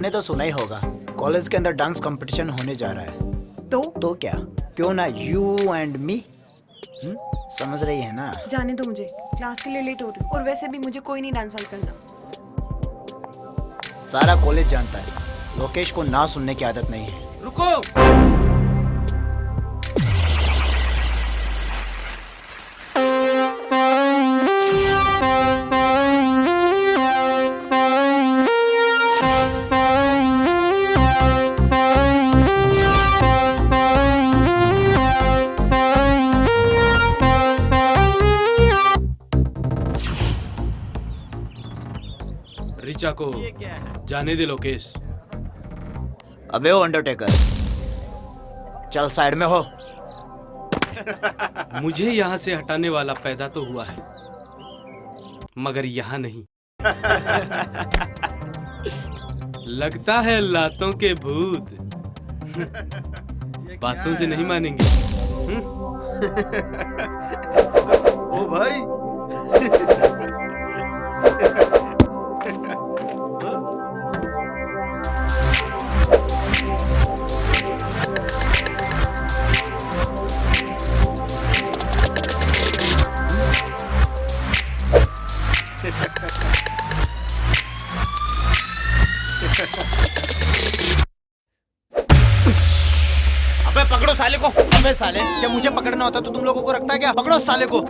तुमने तो सुना ही होगा, कॉलेज के अंदर डांस कंपटीशन होने जा रहा है। तो क्या, क्यों ना यू एंड मी। समझ रही है ना? जाने दो मुझे, क्लास के लिए लेट हो रही हूँ और वैसे भी मुझे कोई नहीं डांस वांस करना। सारा कॉलेज जानता है, लोकेश को ना सुनने की आदत नहीं है। रुको, ऋचा को जाने दे लोकेश। अबे ओ अंडरटेकर, चल साइड में हो। मुझे यहाँ से हटाने वाला पैदा तो हुआ है, मगर यहाँ नहीं। लगता है लातों के भूत बातों से नहीं मानेंगे। ओ भाई, अबे पकड़ो साले को। अबे साले, जब मुझे पकड़ना होता तो तुम लोगों को रखता है क्या? पकड़ो साले को।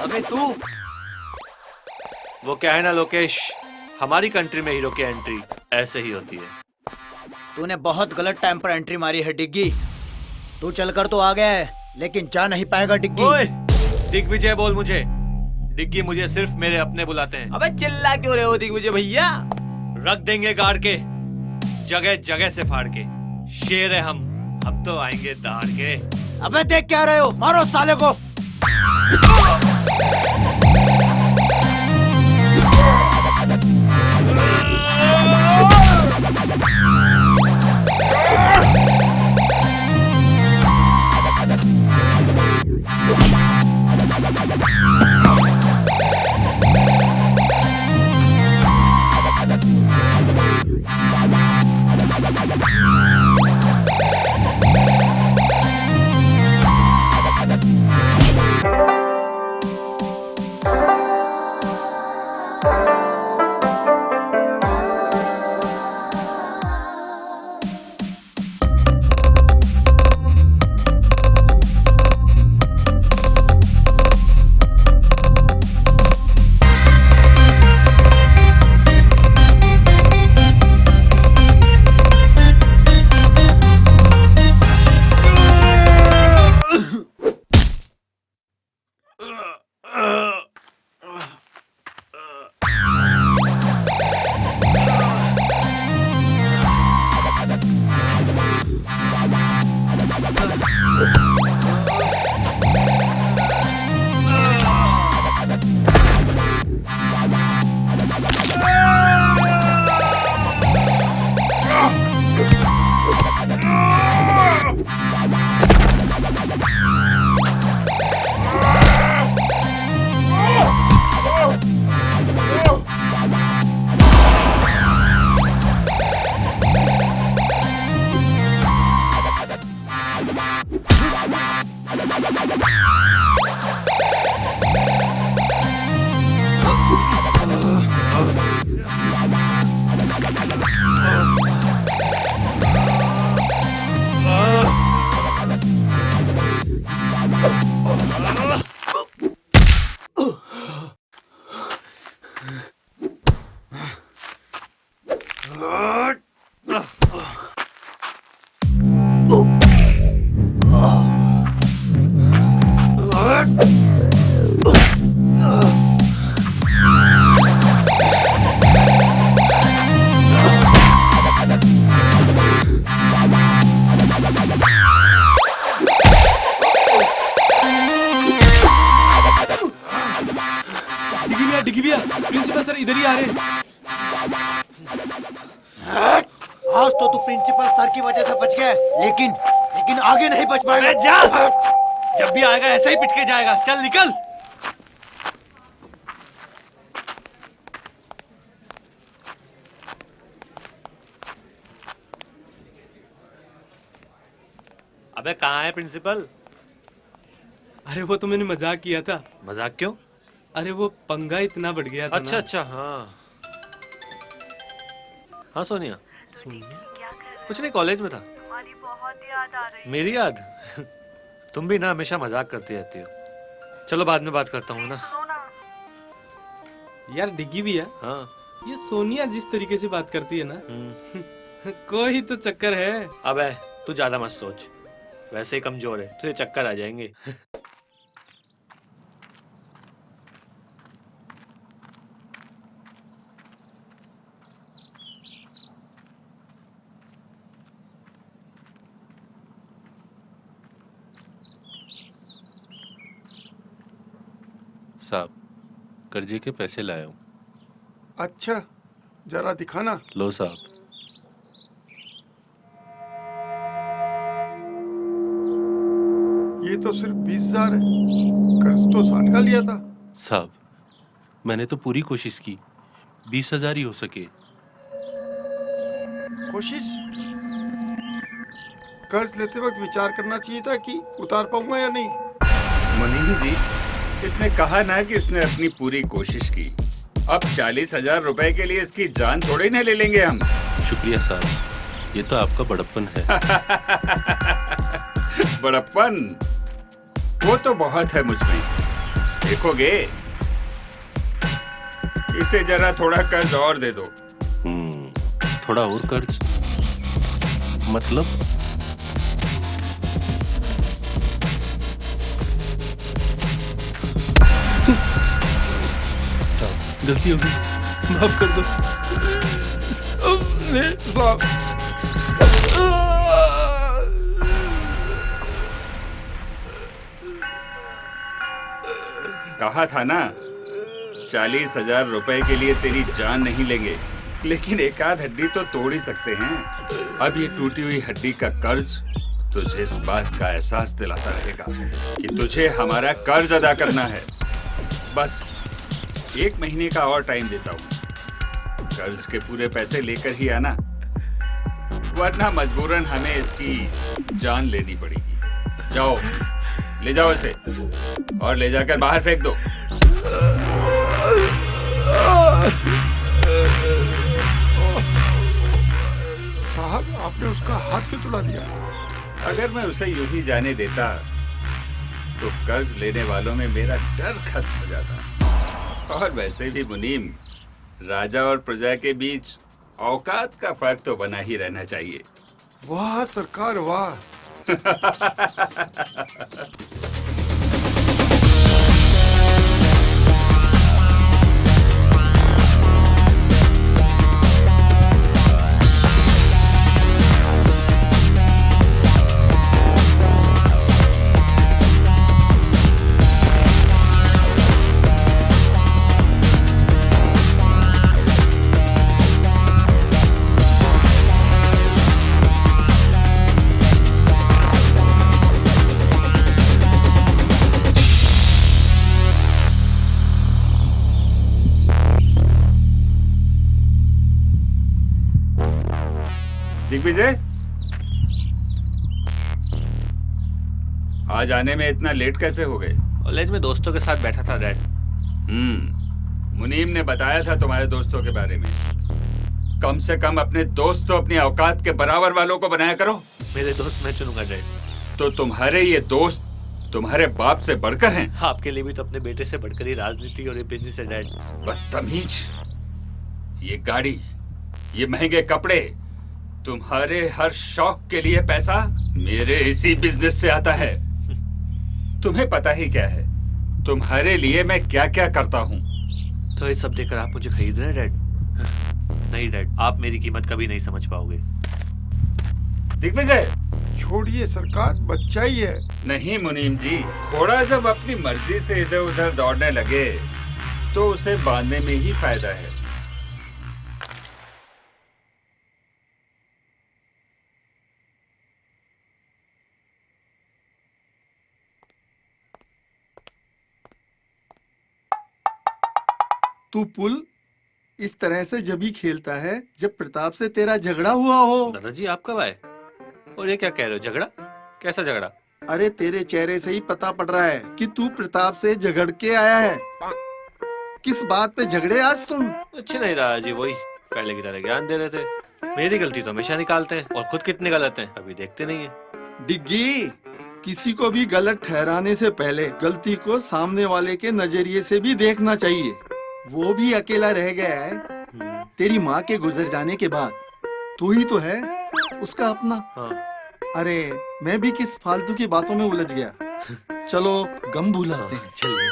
अबे तू, वो क्या है ना लोकेश, हमारी कंट्री में हीरो की एंट्री ऐसे ही होती है। तूने बहुत गलत टाइम पर एंट्री मारी है डिग्गी। तू चलकर तो आ गया है, लेकिन जा नहीं पाएगा डिग्गी। ओए, दिग्विजय बोल मुझे। डिग्गी मुझे सिर्फ मेरे अपने बुलाते हैं। अबे चिल्ला क्यों रहे हो दिग्विजय भैया? रख देंगे गाड़ के, जगह जगह से फाड़ के। शेर है हम, अब तो आएंगे दहाड़ के। अबे देख क्या रहे हो, मारो साले को। जल्दी आ रहे। आज तो तू प्रिंसिपल सर की वजह से बच गया, लेकिन आगे नहीं बच पाएगा। अबे जा, जब भी आएगा ऐसे ही पिट के जाएगा। चल निकल। अबे कहाँ है प्रिंसिपल? अरे वो तो मैंने मजाक किया था। मजाक क्यों? अरे वो पंगा इतना बढ़ गया था अच्छा ना। अच्छा, हाँ हाँ सोनिया। कुछ नहीं, कॉलेज में था। तुम्हारी बहुत याद आ रही। मेरी याद? तुम भी ना हमेशा मजाक करती रहती हो। चलो बाद में बात करता हूँ ना। यार डिग्गी भी है। हाँ। ये सोनिया जिस तरीके से बात करती है ना, कोई तो चक्कर है। अबे तू ज्यादा मत सोच, वैसे ही कमजोर है, तुझे चक्कर आ जाएंगे। साहब, कर्जे के पैसे लाया हूँ। अच्छा, जरा दिखाना। लो साहब। ये तो सिर्फ 20,000 है, कर्ज तो 60 का लिया था। साहब, मैंने तो पूरी कोशिश की, 20,000 ही हो सके। कोशिश? कर्ज लेते वक्त विचार करना चाहिए था कि उतार पाऊंगा या नहीं। मुनीम जी, इसने कहा ना कि इसने अपनी पूरी कोशिश की। अब 40,000 रुपए के लिए इसकी जान थोड़ी ना ले लेंगे हम। शुक्रिया साहब, ये तो आपका बड़प्पन है। बड़प्पन वो तो बहुत है मुझ में। देखोगे, इसे जरा थोड़ा कर्ज और दे दो। थोड़ा और कर्ज मतलब? साहब गलती हो गई, माफ कर दो। साहब, कहा था ना 40,000 रुपए के लिए तेरी जान नहीं लेंगे, लेकिन एक आध हड्डी तो तोड़ ही सकते हैं। अब ये टूटी हुई हड्डी का कर्ज तुझे इस बात का एहसास दिलाता रहेगा कि तुझे हमारा कर्ज अदा करना है। बस 1 महीने का और टाइम देता हूँ, कर्ज के पूरे पैसे लेकर ही आना, वरना मजबूरन हमें इसकी जान लेनी पड़ेगी। जाओ, ले जाओ इसे और ले जाकर बाहर फेंक दो। साहब, आपने उसका हाथ क्यों तुड़ा दिया? अगर मैं उसे यूं ही जाने देता तो कर्ज लेने वालों में मेरा डर खत्म हो जाता। और वैसे भी मुनीम, राजा और प्रजा के बीच औकात का फर्क तो बना ही रहना चाहिए। वाह सरकार, वाह। दिग्विजय, आज आने में इतना लेट कैसे हो गए? कॉलेज में दोस्तों के साथ बैठा था डैड। मुनीम ने बताया था तुम्हारे दोस्तों के बारे में। कम से कम अपने दोस्त तो अपनी औकात के बराबर वालों को बनाया करो। मेरे दोस्त मैं चुनूंगा डैड। तो तुम्हारे ये दोस्त तुम्हारे बाप से बढ़कर हैं। आपके लिए भी तो अपने बेटे से बढ़कर ही राजनीति और ये बिजनेस है डैड। बदतमीज, ये गाड़ी, ये महंगे कपड़े, तुम्हारे हर शौक के लिए पैसा मेरे इसी बिजनेस से आता है। तुम्हें पता ही क्या है तुम्हारे लिए मैं क्या क्या करता हूँ। तो ये सब देखकर आप मुझे खरीद रहे हैं डैड? नहीं डैड, आप मेरी कीमत कभी नहीं समझ पाओगे। दिग्विजय, छोड़िए सरकार, बच्चा ही है। नहीं मुनीम जी, घोड़ा जब अपनी मर्जी से इधर उधर दौड़ने लगे तो उसे बांधने में ही फायदा है। तू पुल इस तरह से जब ही खेलता है जब प्रताप से तेरा झगड़ा हुआ हो। दादाजी आप कब आए? और ये क्या कह रहे हो, झगड़ा? कैसा झगड़ा? अरे तेरे चेहरे से ही पता पड़ रहा है कि तू प्रताप से झगड़ के आया है। किस बात पे झगड़े आज तुम? कुछ नहीं दादाजी, वही पहले की तरह ज्ञान दे रहे थे। मेरी गलती तो हमेशा निकालते हैं और खुद कितने गलत हैं अभी देखते नहीं है। डिग्गी, किसी को भी गलत ठहराने से पहले गलती को सामने वाले के नजरिए से भी देखना चाहिए। वो भी अकेला रह गया है तेरी माँ के गुजर जाने के बाद। तू ही तो है उसका अपना। हाँ। अरे मैं भी किस फालतू की बातों में उलझ गया। चलो गम भुलाते हैं। चलिए।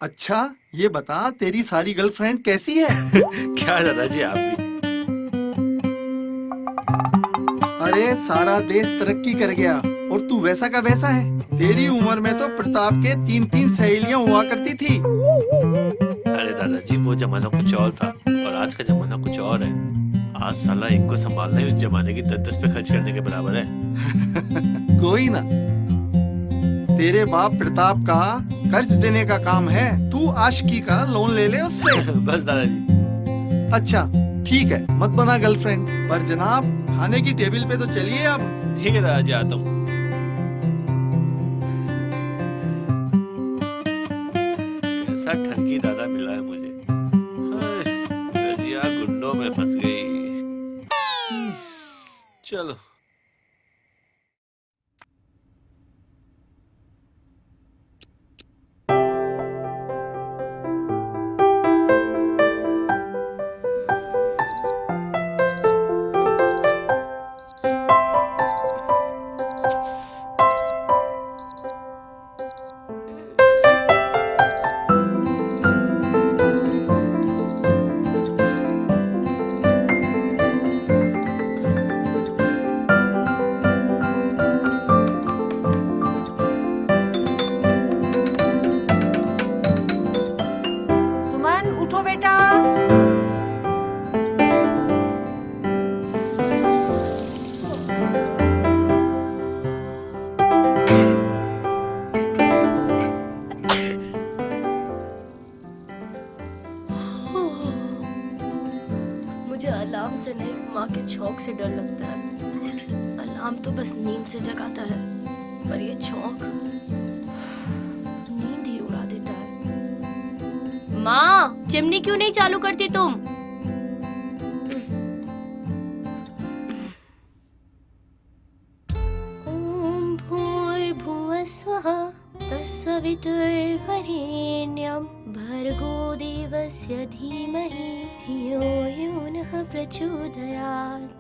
अच्छा ये बता तेरी सारी गर्लफ्रेंड कैसी है? क्या दादाजी आप भी? अरे सारा देश तरक्की कर गया और तू वैसा का वैसा है। तेरी उम्र में तो प्रताप के 3-3 सहेलियां हुआ करती थी। अरे दादाजी वो जमाना कुछ और था और आज का जमाना कुछ और है। आज साला एक को संभालना ही उस जमाने की 10-10 पे खर्च करने के बराबर है। कोई ना, तेरे बाप प्रताप का कर्ज देने का काम है। तू आशिकी का लोन ले ले उससे। बस दादाजी। अच्छा ठीक है, मत बना गर्लफ्रेंड, पर जनाब खाने की टेबल पे तो चलिए अब। ठीक है दादाजी, आता हूँ। कैसा ठगी दादा मिला है मुझे। रजिया गुंडों में फंस गई। चलो। मुझे अलार्म से नहीं, माँ के छौंक से डर लगता है। अलार्म तो बस नींद से जगाता है, पर ये छौंक नींद ही उड़ा देता है। माँ, चिमनी क्यों नहीं चालू करती तुम? ओम भूर्भुवः स्वः तत्सवितुर्वरेण्यं भर्गो देवस्य धीमहि धियो यो नः प्रचोदयात्।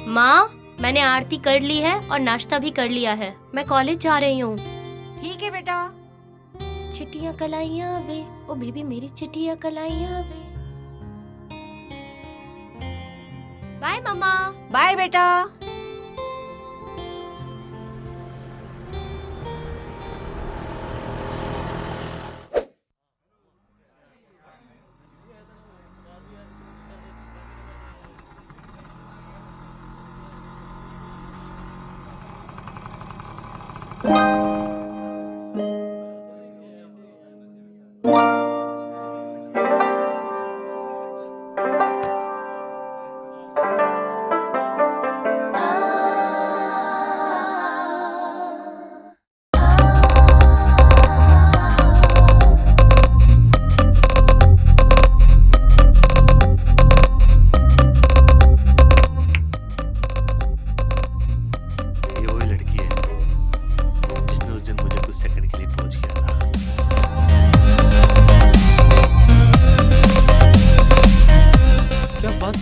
माँ, मैंने आरती कर ली है और नाश्ता भी कर लिया है। मैं कॉलेज जा रही हूँ। ठीक है बेटा। चिट्टियाँ कलाइयाँ वे, ओ बेबी मेरी चिट्टियाँ कलाइयाँ वे। बाय मम्मा। बाय बेटा।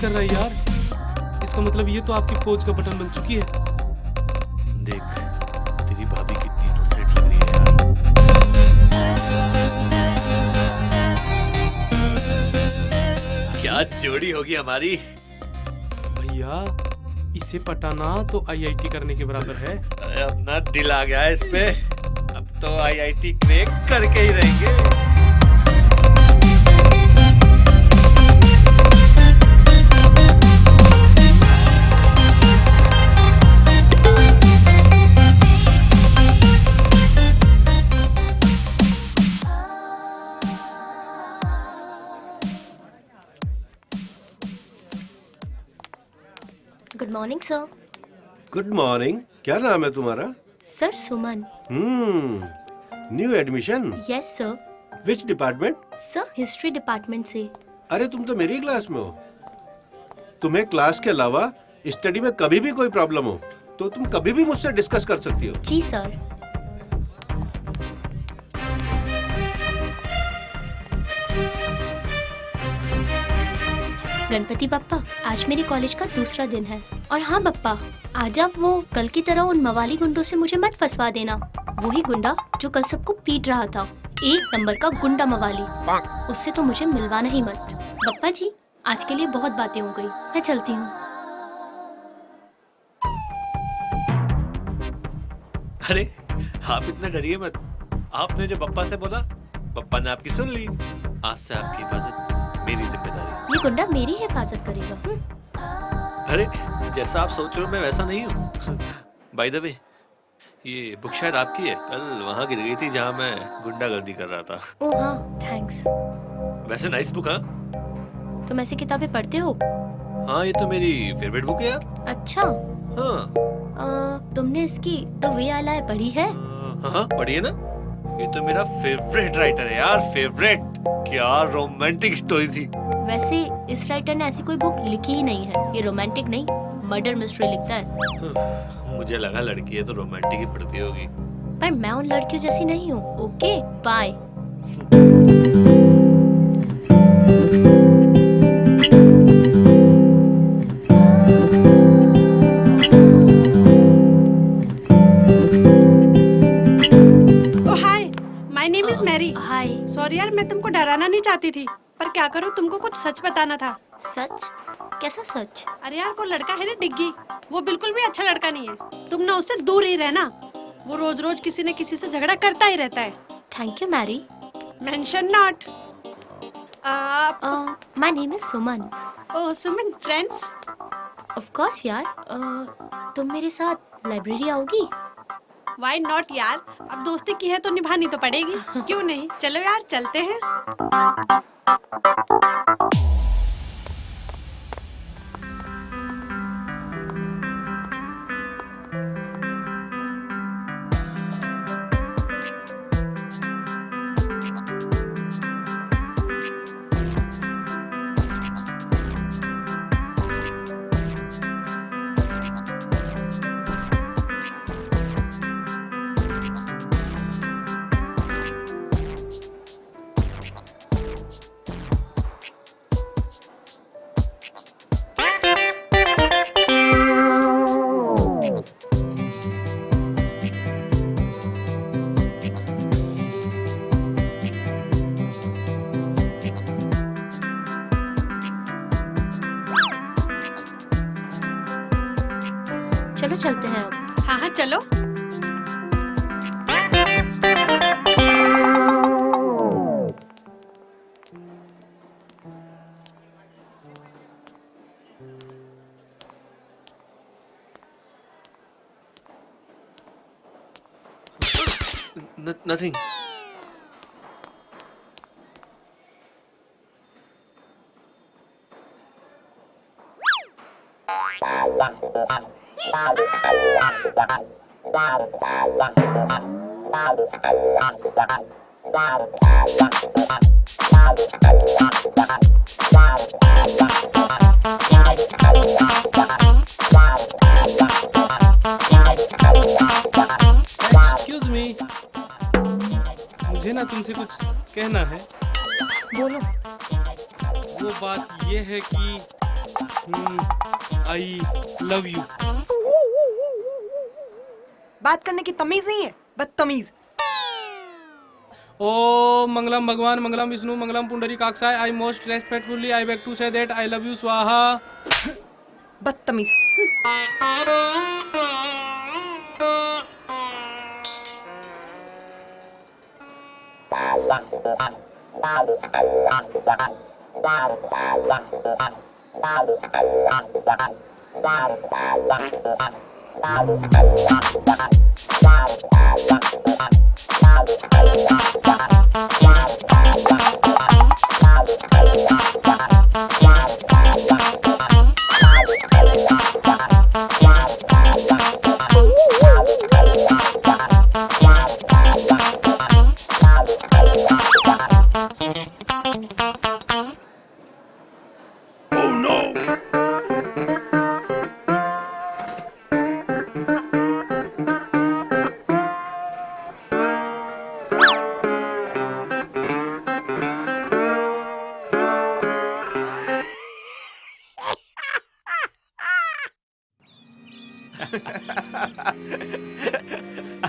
कर रहा है यार? इसका मतलब ये तो आपकी पोज का बटन बन चुकी है। देख, तेरी भाभी कितनी इनोसेंट लग रही है यार। क्या जोड़ी होगी हमारी। भैया, इसे पटाना तो आईआईटी करने के बराबर है। अरे अपना दिल आ गया है इस पे। अब तो आईआईटी क्रैक करके ही रहेंगे। Good morning sir. Good morning. क्या नाम है तुम्हारा? Sir Suman. New admission? Yes sir. Which department? Sir history department से। अरे तुम तो मेरी क्लास में हो। तुम्हें क्लास के अलावा स्टडी में कभी भी कोई प्रॉब्लम हो तो तुम कभी भी मुझसे डिस्कस कर सकती हो। जी सर। गणपति बप्पा, आज मेरे कॉलेज का दूसरा दिन है। और हाँ बप्पा, आज आप वो कल की तरह उन मवाली गुंडों से मुझे मत फंसवा देना। वही गुंडा जो कल सबको पीट रहा था, 1 नंबर का गुंडा मवाली। उससे तो मुझे मिलवाना ही मत। बप्पा जी, आज के लिए बहुत बातें हो गई, मैं चलती हूँ। अरे आप इतना डरिए मत। आपने जो पप्पा से बोला, पप्पा ने आपकी सुन ली। आज से आपकी हिफाजत मेरी जिम्मेदारी। ये गुंडा मेरी हिफाजत करेगा। अरे जैसा आप सोच रहे हो मैं वैसा नहीं हूँ। बाय द वे, ये बुक शायद आपकी है। कल वहाँ गिर गई थी जहाँ मैं गुंडागर्दी कर रहा था। ओह हाँ, थैंक्स। वैसे नाइस बुक। हाँ, तुम ऐसी किताबें पढ़ते हो? हाँ ये तो मेरी फेवरेट बुक है यार। अच्छा। हाँ तुमने इसकी द वे आई लाई पढ़ी है? हाँ पढ़िए ना। ये तो मेरा फेवरेट राइटर है यार, फेवरेट। क्या रोमांटिक स्टोरी थी। वैसे इस राइटर ने ऐसी कोई बुक लिखी ही नहीं है। ये रोमांटिक नहीं, मर्डर मिस्ट्री लिखता है। मुझे लगा लड़की है तो रोमांटिक ही पढ़ती होगी। पर मैं उन लड़कियों जैसी नहीं हूँ। Okay bye. हाय। सॉरी यार, मैं तुमको डराना नहीं चाहती थी, पर क्या करूँ, तुमको कुछ सच बताना था। सच? कैसा सच? अरे यार, वो लड़का है ना डिग्गी, वो बिल्कुल भी अच्छा लड़का नहीं है। तुम ना उससे दूर ही रहना। वो रोज रोज किसी न किसी से झगड़ा करता ही रहता है। Thank you Mary. Mention not. My name is Suman. Oh Suman, friends? Of course यार। तुम मेरे साथ लाइब्रेरी आओगी? Why not यार, अब दोस्ती की है तो निभानी तो पड़ेगी। क्यों नहीं, चलो यार चलते हैं। चलो चलते हैं अब। हाँ हाँ चलो। Nothing. एक्सक्यूज मी, मुझे ना तुमसे कुछ कहना है। बोलो। वो बात ये है कि आई लव यू। बात करने की तमीज नहीं है, बदतमीज। ओ मंगलम भगवान, मंगलम विष्णु, मंगलम पुंडरीकाक्षाय। I most respectfully I beg to say that I love you स्वाहा। बदतमीज।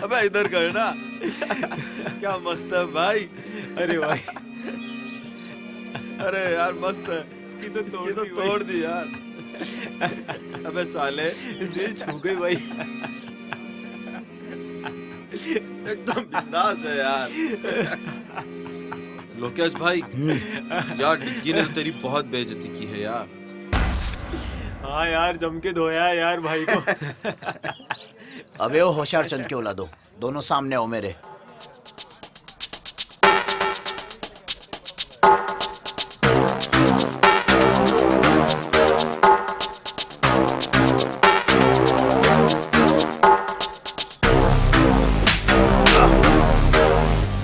अबे इधर कर ना। क्या मस्त है भाई। अरे भाई, अरे यार मस्त है। इसकी तो तोड़ दी यार। अबे साले, दिल छू गई भाई। एकदम बिंदास है यार। लोकेश भाई, यार डिग्गी ने तो तेरी बहुत बेइज्जती की है यार। हाँ यार, जम के धोया है यार भाई को। अबे वो होशियार चंद के औलादो, दोनों सामने हो मेरे।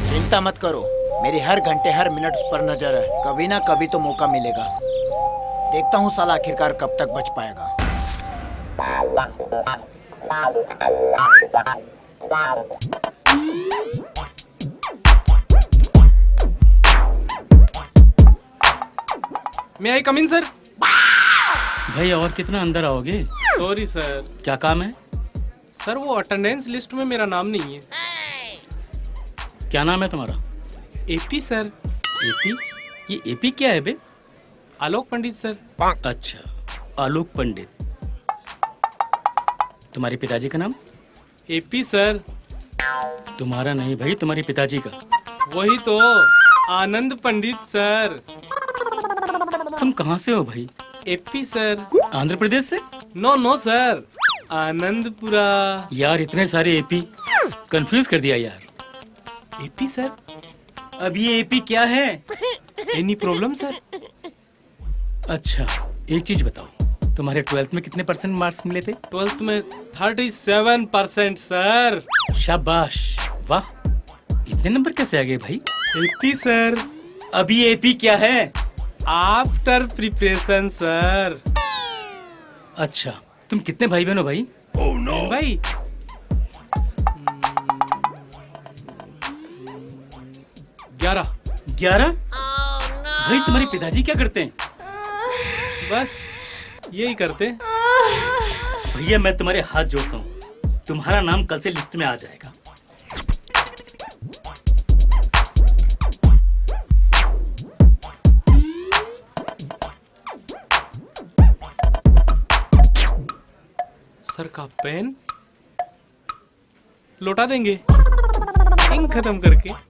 चिंता मत करो, मेरी हर घंटे हर मिनट उस पर नजर है। कभी ना कभी तो मौका मिलेगा। देखता हूँ साला आखिरकार कब तक बच पाएगा। मे आई कम इन सर? भाई और कितना अंदर आओगे? Sorry sir. क्या काम है? सर वो अटेंडेंस लिस्ट में मेरा नाम नहीं है। क्या नाम है तुम्हारा? AP sir. एपी? ये एपी क्या है बे? आलोक पंडित सर। अच्छा, आलोक पंडित। तुम्हारे पिताजी का नाम? AP sir. तुम्हारा नहीं भाई, तुम्हारे पिताजी का। वही तो, आनंद पंडित सर। तुम कहाँ से हो भाई? AP sir. आंध्र प्रदेश से? No sir, Anandpura. यार इतने सारे एपी, कंफ्यूज कर दिया यार। AP sir. अब ये एपी क्या है? Any problem sir? अच्छा, एक चीज बताओ, तुम्हारे 12th में कितने % मार्क्स मिले थे? 12th में 37% सर। शाबाश, वाह, इतने नंबर कैसे आ गए भाई? AP sir. अभी एपी क्या है? After preparation sir. अच्छा, तुम कितने भाई बहन हो भाई? भाई 11? भाई तुम्हारे पिताजी क्या करते हैं? बस यही करते। भैया मैं तुम्हारे हाथ जोड़ता हूँ, तुम्हारा नाम कल से लिस्ट में आ जाएगा। सर का पेन लौटा देंगे इंक खत्म करके।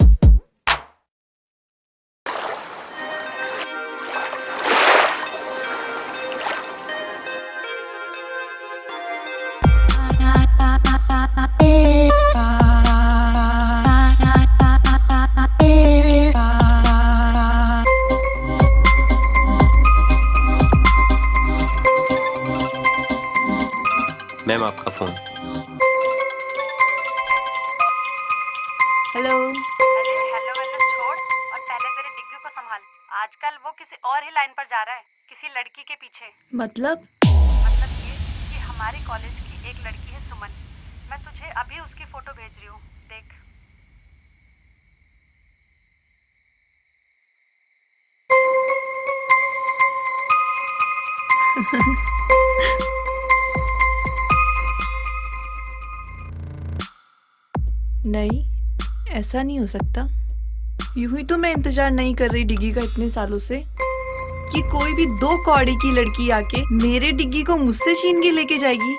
मैम आपका फोन। हेलो। अरे हेलो छोड़ और पहले मेरे डिग्गी को संभाल। आजकल वो किसी और ही लाइन पर जा रहा है, किसी लड़की के पीछे। मतलब ये कि हमारे कॉलेज की एक लड़की है सुमन। मैं तुझे अभी उसकी फोटो भेज रही हूँ, देख। नहीं, ऐसा नहीं हो सकता। यूं ही तो मैं इंतजार नहीं कर रही डिग्गी का इतने सालों से कि कोई भी 2 कौड़ी की लड़की आके मेरे डिग्गी को मुझसे छीन के लेके जाएगी।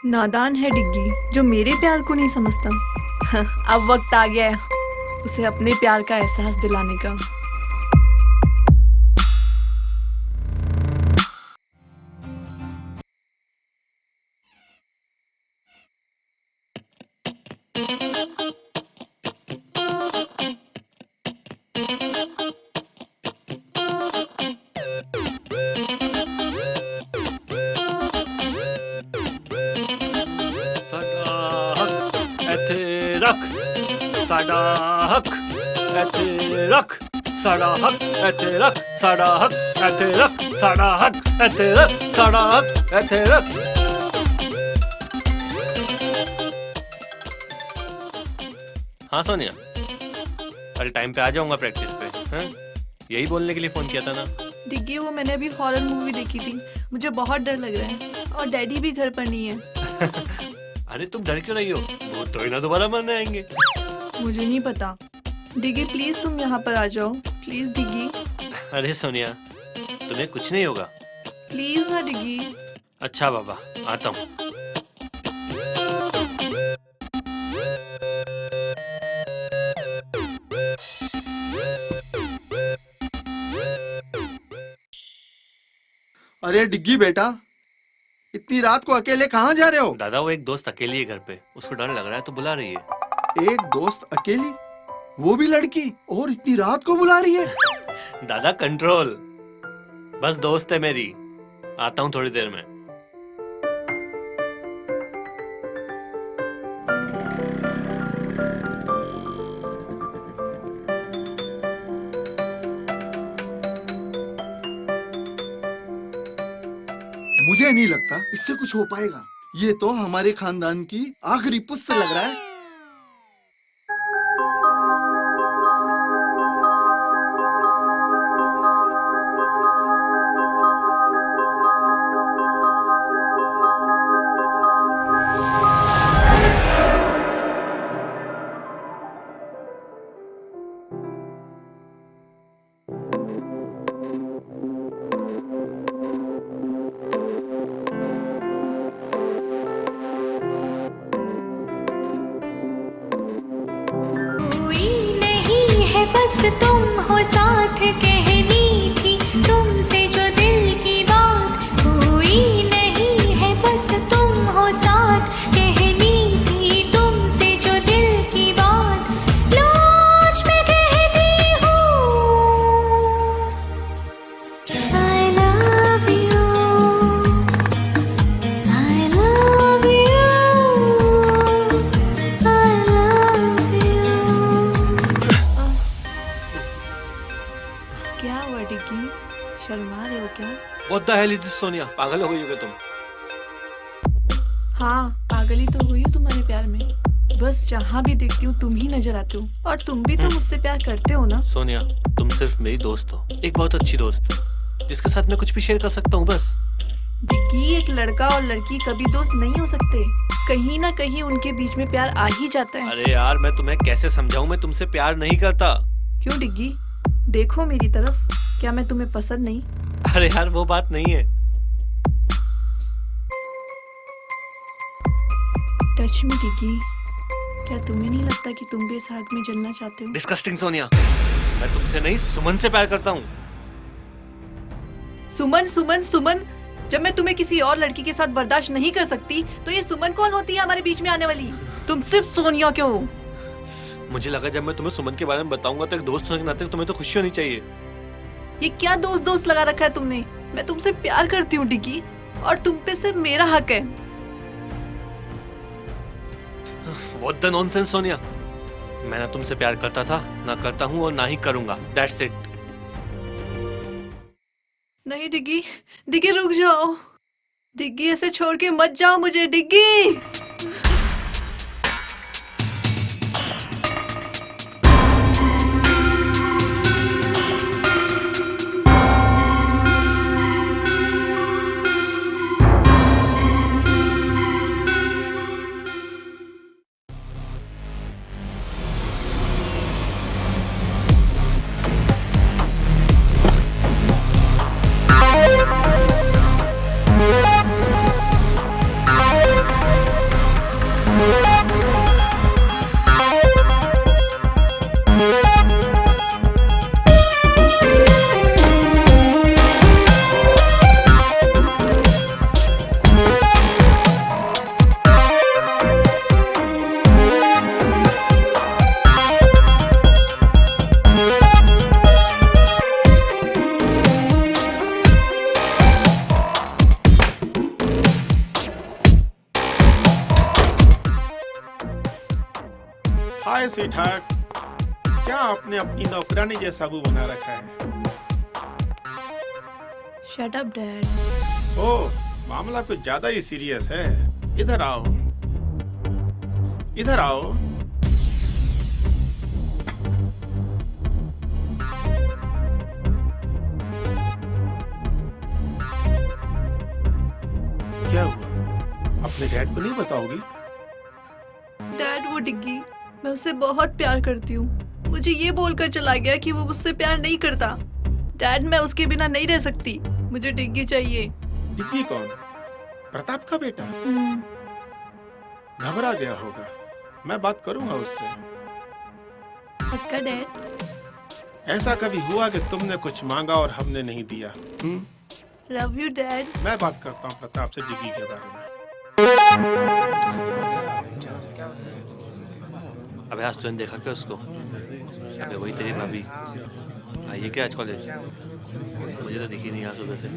नादान है डिग्गी जो मेरे प्यार को नहीं समझता। अब वक्त आ गया है उसे अपने प्यार का एहसास दिलाने का। साडा हक ਇੱਥੇ ਰੱਖ ਸਾਡਾ ਹੱਕ ਇੱਥੇ ਰੱਖ ਸਾਡਾ ਹੱਕ ਇੱਥੇ ਰੱਖ ਸਾਡਾ ਹੱਕ ਇੱਥੇ ਰੱਖ ਸਾਡਾ ਹੱਕ ਇੱਥੇ ਰੱਖ हाँ सोनिया कल टाइम पे आ जाऊंगा प्रैक्टिस पे हैं? यही बोलने के लिए फोन किया था ना। डिग्गी वो मैंने अभी हॉरर मूवी देखी थी, मुझे बहुत डर लग रहा है और डैडी भी घर पर नहीं है। अरे तुम डर क्यों रही हो, वो तो ही ना दोबारा मरने आएंगे। मुझे नहीं पता। डिग्गी प्लीज तुम यहाँ पर आ जाओ, प्लीज डिग्गी। अरे सोनिया तुम्हें कुछ नहीं होगा, प्लीज ना डिग्गी। अच्छा बाबा आता हूँ। अरे डिग्गी बेटा, इतनी रात को अकेले कहाँ जा रहे हो? दादा वो एक दोस्त अकेली है घर पे, उसको डर लग रहा है तो बुला रही है। एक दोस्त अकेली, वो भी लड़की, और इतनी रात को बुला रही है? दादा कंट्रोल, बस दोस्त है मेरी, आता हूँ थोड़ी देर में। मुझे नहीं लगता इससे कुछ हो पाएगा। ये तो हमारे खानदान की आखिरी पुस्त लग रहा है। बस तुम हो साथ, कहनी थी तुमसे जो दिल की बात, कोई नहीं है बस तुम हो साथ, कहनी थी तुमसे जो दिल की बात, लाज में कहती हूँ I love you, I love you, I love you। क्या हुआ डिग्गी, शर्मा रहे हो क्या? What the hell is this Sonia, पागल हो गई हो क्या तुम? हाँ पागल ही तो हुई हूँ तुम्हारे प्यार में, बस जहाँ भी देखती हूँ तुम ही नजर आते हो, और तुम भी तो मुझसे प्यार करते हो ना। सोनिया तुम सिर्फ मेरी दोस्त हो, एक बहुत अच्छी दोस्त जिसके साथ मैं कुछ भी शेयर कर सकता हूँ बस। डिग्गी एक लड़का और लड़की कभी दोस्त नहीं हो सकते, कहीं ना कहीं उनके बीच में प्यार आ ही जाता है। अरे यार मैं तुम्हें कैसे समझाऊं, मैं तुमसे प्यार नहीं करता। क्यों डिग्गी, देखो मेरी तरफ, क्या मैं तुम्हें पसंद नहीं? अरे यार वो बात नहीं है। टच मी डिग्गी, क्या तुम्हें नहीं लगता कि तुम भी इस आग में जलना चाहते हो? डिस्कस्टिंग सोनिया, मैं तुमसे नहीं सुमन से प्यार करता हूँ। सुमन सुमन सुमन, जब मैं तुम्हें किसी और लड़की के साथ बर्दाश्त नहीं कर सकती तो ये सुमन कौन होती है हमारे बीच में आने वाली? तुम सिर्फ सोनिया क्यों हो? मुझे लगा जब मैं तुम्हें सुमन के बारे में बताऊंगा तो एक दोस्त होने के नाते तुम्हें तो खुशी होनी चाहिए। ये क्या दोस्त दोस्त लगा रखा है तुमने? मैं तुमसे प्यार करती हूँ डिग्गी, और तुम पे सिर्फ मेरा हक है। What the nonsense सोनिया, मैं ना तुमसे प्यार करता था, ना करता हूँ और ना ही करूंगा। That's it। नहीं डिग्गी, डिग्गी रुक जाओ, डिग्गी ऐसे छोड़ के मत जाओ मुझे डिग्गी। हाय स्वीटहार्ट, क्या आपने अपनी नौकरानी जैसा मुंह बना रखा है? Shut up dad. ओह, मामला कुछ ज्यादा ही सीरियस है। इधर आओ, इधर आओ। क्या हुआ? अपने डैड को नहीं बताओगी? डैड वो डिग्गी, मैं उससे बहुत प्यार करती हूँ। मुझे ये बोलकर चला गया कि वो मुझसे प्यार नहीं करता। डैड मैं उसके बिना नहीं रह सकती, मुझे डिग्गी चाहिए। डिग्गी कौन? प्रताप का बेटा? घबरा गया होगा, मैं बात करूंगा उससे। पक्का डैड? ऐसा कभी हुआ कि तुमने कुछ मांगा और हमने नहीं दिया? Love you dad. मैं बात करता हूँ प्रताप से डिग्गी के बारे में। अबे आज तूने देखा क्या उसको? अबे वही तेरी भाभी आई है क्या आज कॉलेज? मुझे तो दिखी नहीं आज सुबह से।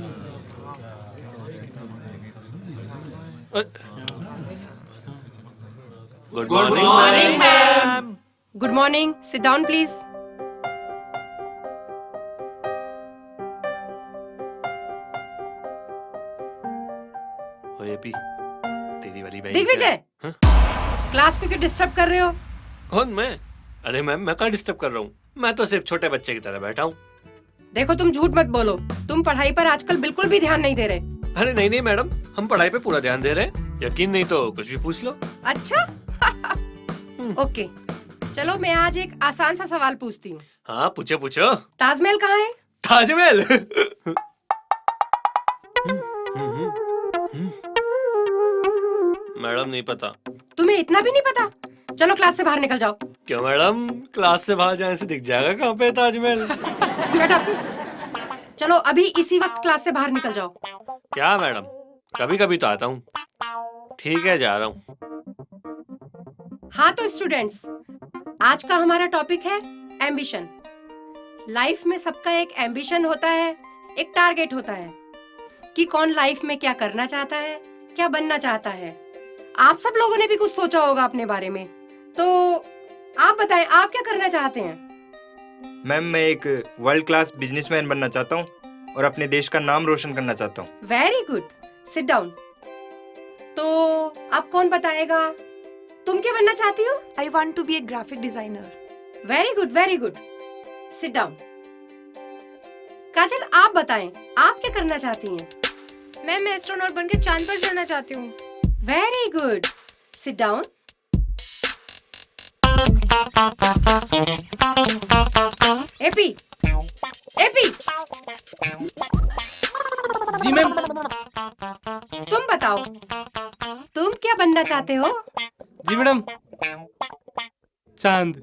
Good morning ma'am. Good morning, sit down please. ओए पी, तेरी वाली बहन दिग्विजय, क्लास को क्यों डिस्टर्ब कर रहे हो? कौन मैं? अरे मैम मैं कहाँ डिस्टर्ब कर रहा हूँ? मैं तो सिर्फ छोटे बच्चे की तरह बैठा हूँ। देखो तुम झूठ मत बोलो, तुम पढ़ाई पर आजकल बिल्कुल भी ध्यान नहीं दे रहे। अरे नहीं नहीं मैडम, हम पढ़ाई पे पूरा ध्यान दे रहे हैं। यकीन नहीं तो कुछ भी पूछ लो। अच्छा ओके, चलो मैं आज एक आसान सा सवाल पूछती हूँ। हाँ पूछो पूछो। ताजमहल कहाँ है? ताजमहल? मैडम नहीं पता। तुम्हें इतना भी नहीं पता? चलो क्लास से बाहर निकल जाओ। क्यों मैडम, क्लास से बाहर जाने से दिख जाएगा कहाँ पे ताजमहल? Shut up. चलो अभी इसी वक्त क्लास से बाहर निकल जाओ। क्या मैडम, कभी कभी तो आता हूँ। ठीक है जा रहा हूँ। हाँ तो स्टूडेंट्स, आज का हमारा टॉपिक है एम्बिशन। लाइफ में सबका एक एम्बिशन होता है, एक टारगेट होता है कि कौन लाइफ में क्या करना चाहता है, क्या बनना चाहता है। आप सब लोगों ने भी कुछ सोचा होगा अपने बारे में, तो आप बताएं आप क्या करना चाहते हैं? मैम मैं एक वर्ल्ड क्लास बिजनेसमैन बनना चाहता हूँ और अपने देश का नाम रोशन करना चाहता हूँ। Very good, sit down. तो अब कौन बताएगा, तुम क्या बनना चाहती हो? I want to be a graphic designer. Very good very good, sit down. Kajal आप बताएं आप क्या करना चाहती हैं? मैं एस्ट्रोनॉट बनके चांद पर जाना चाहती हूँ। Very good, sit down. एपी, एपी। जी मैम। तुम बताओ तुम क्या बनना चाहते हो? जी मैडम, चांद।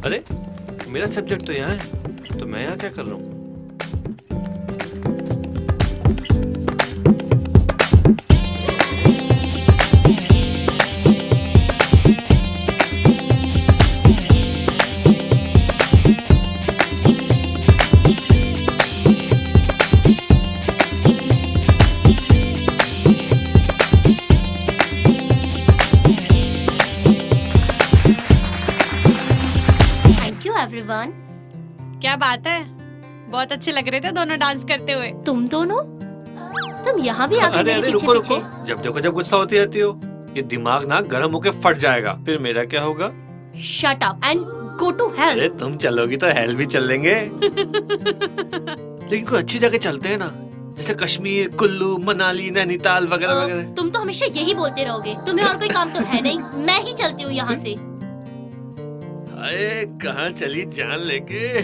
अरे मेरा सब्जेक्ट तो यहाँ है, तो मैं यहाँ क्या कर रहा हूँ? एवरीवन। क्या बात है, बहुत अच्छे लग रहे थे दोनों डांस करते हुए। तुम दोनों? तुम यहाँ भी आके अरे मेरे अरे पीछे रुको पीछे। रुको, जब देखो जब गुस्सा होती रहती हो। ये दिमाग ना गर्म होके फट जाएगा, फिर मेरा क्या होगा? Shut up and go to hell. अरे तुम चलोगी तो हेल भी चल लेंगे। लेकिन कोई अच्छी जगह चलते हैं ना, जैसे कश्मीर, कुल्लू, मनाली, नैनीताल वगैरह वगैरह। तुम तो हमेशा यही बोलते रहोगे, तुम्हें और कोई काम तो है नहीं। मैं ही चलती हूँ यहाँ से। अरे कहाँ चली जान लेके?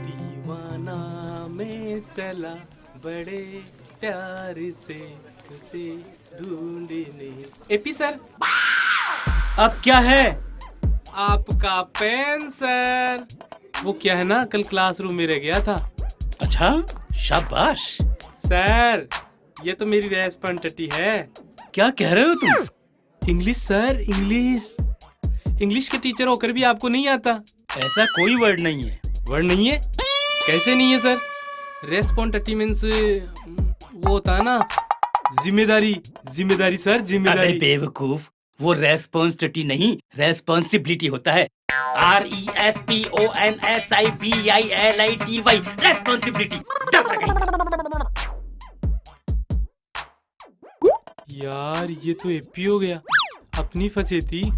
दीवाना में चला बड़े प्यार से उसे ढूंढने। एपी सर, अब क्या है? आपका पेन सर। वो क्या है ना, कल क्लासरूम में रह गया था। अच्छा, शाबाश। सर ये तो मेरी रेस्पॉन्सिबिलिटी है। क्या कह रहे हो तुम? English sir, English. इंग्लिश के टीचर होकर भी आपको नहीं आता? ऐसा कोई वर्ड नहीं है। वर्ड नहीं है? कैसे नहीं है सर? रेस्पॉन्सिबिलिटी मींस वो होता है ना, जिम्मेदारी। जिम्मेदारी सर, जिम्मेदारी। अबे बेवकूफ, वो रेस्पॉन्सिबिलिटी नहीं, रेस्पॉन्सिबिलिटी होता है। RESPONSIBILITY, responsibility. यार ये तो एपी हो गया, अपनी फंसी थी।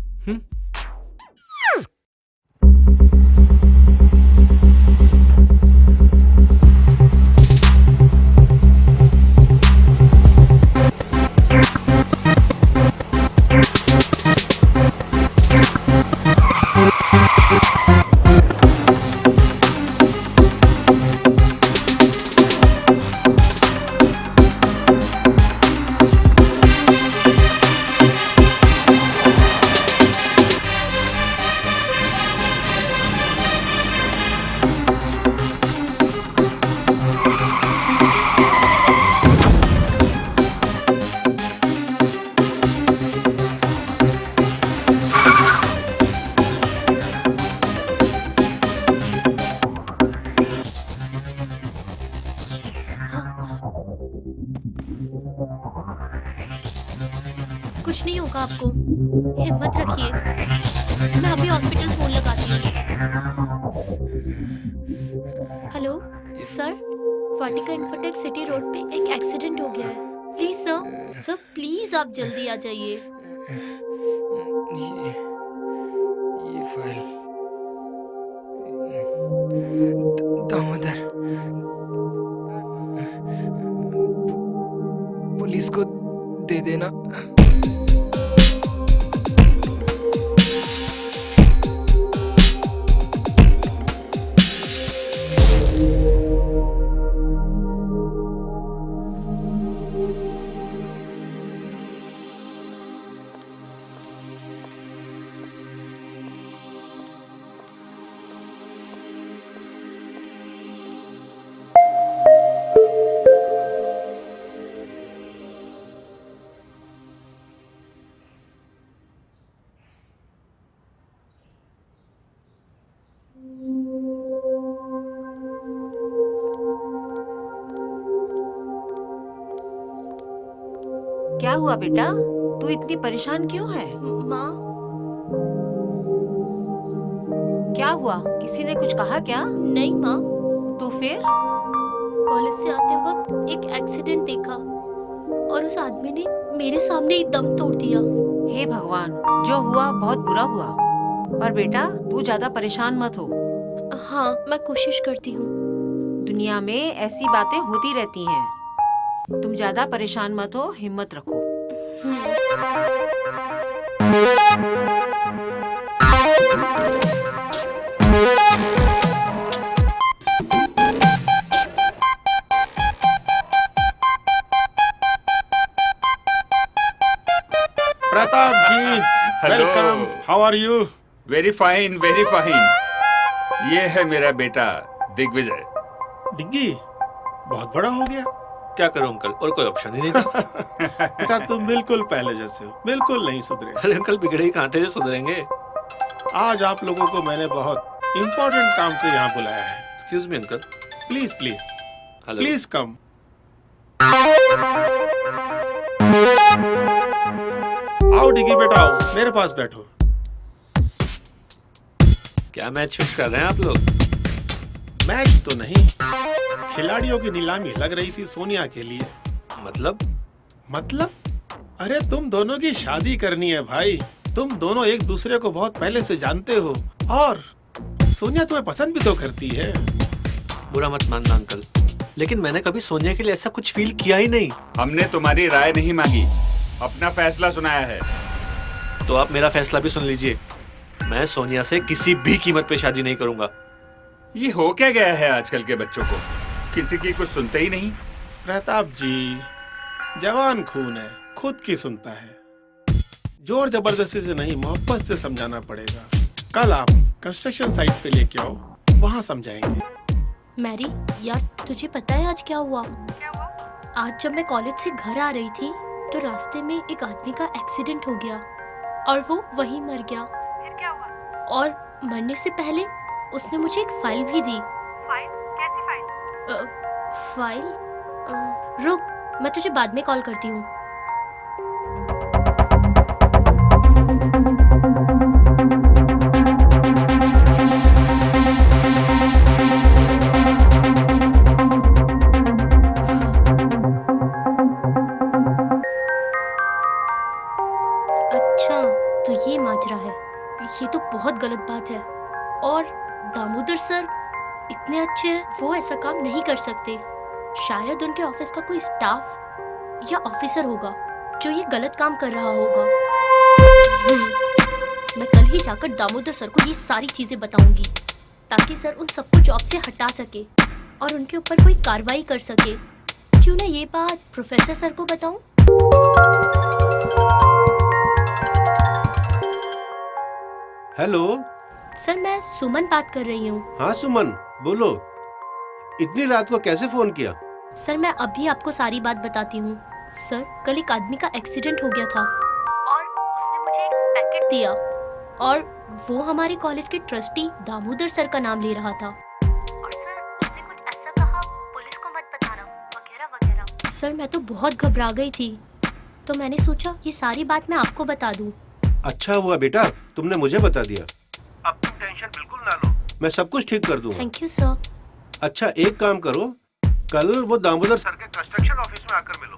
कुछ नहीं होगा आपको, हिम्मत रखिए। मैं अभी हॉस्पिटल फोन लगाती हूँ। हेलो सर, वाटिका इन्फोटेक सिटी रोड पे एक एक्सीडेंट हो गया है। प्लीज सर, सर प्लीज आप जल्दी आ जाइए। ये फाइल दामोदर, पुलिस को दे देना। क्या हुआ बेटा, तू इतनी परेशान क्यों है? माँ, क्या हुआ, किसी ने कुछ कहा क्या? नहीं माँ। तो फिर? कॉलेज से आते वक्त एक एक्सीडेंट देखा और उस आदमी ने मेरे सामने ही दम तोड़ दिया। हे भगवान, जो हुआ बहुत बुरा हुआ, पर बेटा तू ज्यादा परेशान मत हो। हाँ, मैं कोशिश करती हूँ। दुनिया में ऐसी बातें होती रहती हैं, तुम ज्यादा परेशान मत हो, हिम्मत रखो। Pratap ji, welcome. How are you? Very fine, very fine. ये है मेरा बेटा दिग्विजय। डिग्गी बहुत बड़ा हो गया। क्या करूं अंकल, और कोई ऑप्शन ही नहीं था। बेटा तुम बिल्कुल पहले जैसे हो, बिल्कुल नहीं सुधरे। अरे अंकल, बिगड़े ही कहाँ थे जो सुधरेंगे। आज आप लोगों को मैंने बहुत इम्पोर्टेंट काम से यहाँ बुलाया है। Excuse me uncle. Please please hello. Please come. आओ डिग्गी बेटा, आओ मेरे पास बैठो। क्या मैच फिक्स कर रहे हैं आप लोग? मैच तो नहीं, खिलाड़ियों की नीलामी लग रही थी सोनिया के लिए। मतलब अरे तुम दोनों की शादी करनी है भाई। तुम दोनों एक दूसरे को बहुत पहले से जानते हो और सोनिया तुम्हें पसंद भी तो करती है। बुरा मत मानना अंकल, लेकिन मैंने कभी सोनिया के लिए ऐसा कुछ फील किया ही नहीं। हमने तुम्हारी राय नहीं मांगी, अपना फैसला सुनाया है। तो आप मेरा फैसला भी सुन लीजिए। मैं सोनिया से किसी भी कीमत पे शादी नहीं करूंगा। ये हो क्या गया है आजकल के बच्चों को, किसी की कुछ सुनते ही नहीं। प्रताप जी, जवान खून है, खुद की सुनता है। जोर जबरदस्ती से नहीं, मोहब्बत से समझाना पड़ेगा। कल आप कंस्ट्रक्शन साइट पे लेके आओ, वहाँ समझाएंगे। मैरी यार, तुझे पता है आज क्या हुआ? आज जब मैं कॉलेज से घर आ रही थी तो रास्ते में एक आदमी का एक्सीडेंट हो गया और वो वहीं मर गया। फिर क्या हुआ? और मरने से पहले उसने मुझे एक फाइल भी दी। फाइल? कैसी फाइल? फाइल? रुक, मैं तुझे बाद में कॉल करती हूँ। अच्छा, तो ये माजरा है। ये तो बहुत गलत बात है। और दामोदर सर इतने अच्छे हैं, वो ऐसा काम नहीं कर सकते। शायद उनके ऑफिस का कोई स्टाफ या ऑफिसर होगा जो ये गलत काम कर रहा होगा। मैं कल ही जाकर दामोदर सर को ये सारी चीजें बताऊंगी ताकि सर उन सबको जॉब से हटा सके और उनके ऊपर कोई कार्रवाई कर सके। क्यों ना ये बात प्रोफेसर सर को बताऊं? हेलो सर, मैं सुमन बात कर रही हूँ। हाँ सुमन, बोलो। इतनी रात को कैसे फोन किया? सर, मैं अभी आपको सारी बात बताती हूँ। सर, कल एक आदमी का एक्सीडेंट हो गया था और उसने मुझे एक पैकेट दिया और वो हमारे कॉलेज के ट्रस्टी दामोदर सर का नाम ले रहा था। और सर, उसने कुछ ऐसा कहा, पुलिस को मत बताना वगैरह वगैरह। सर, मैं तो बहुत घबरा गई थी, तो मैंने सोचा ये सारी बात मैं आपको बता दूं। अच्छा हुआ बेटा, तुमने मुझे बता दिया। अब तुम टेंशन बिल्कुल ना लो, मैं सब कुछ ठीक कर दूंगा। Thank you sir. अच्छा, एक काम करो, कल वो दामोदर सर के कंस्ट्रक्शन ऑफिस में आकर मिलो।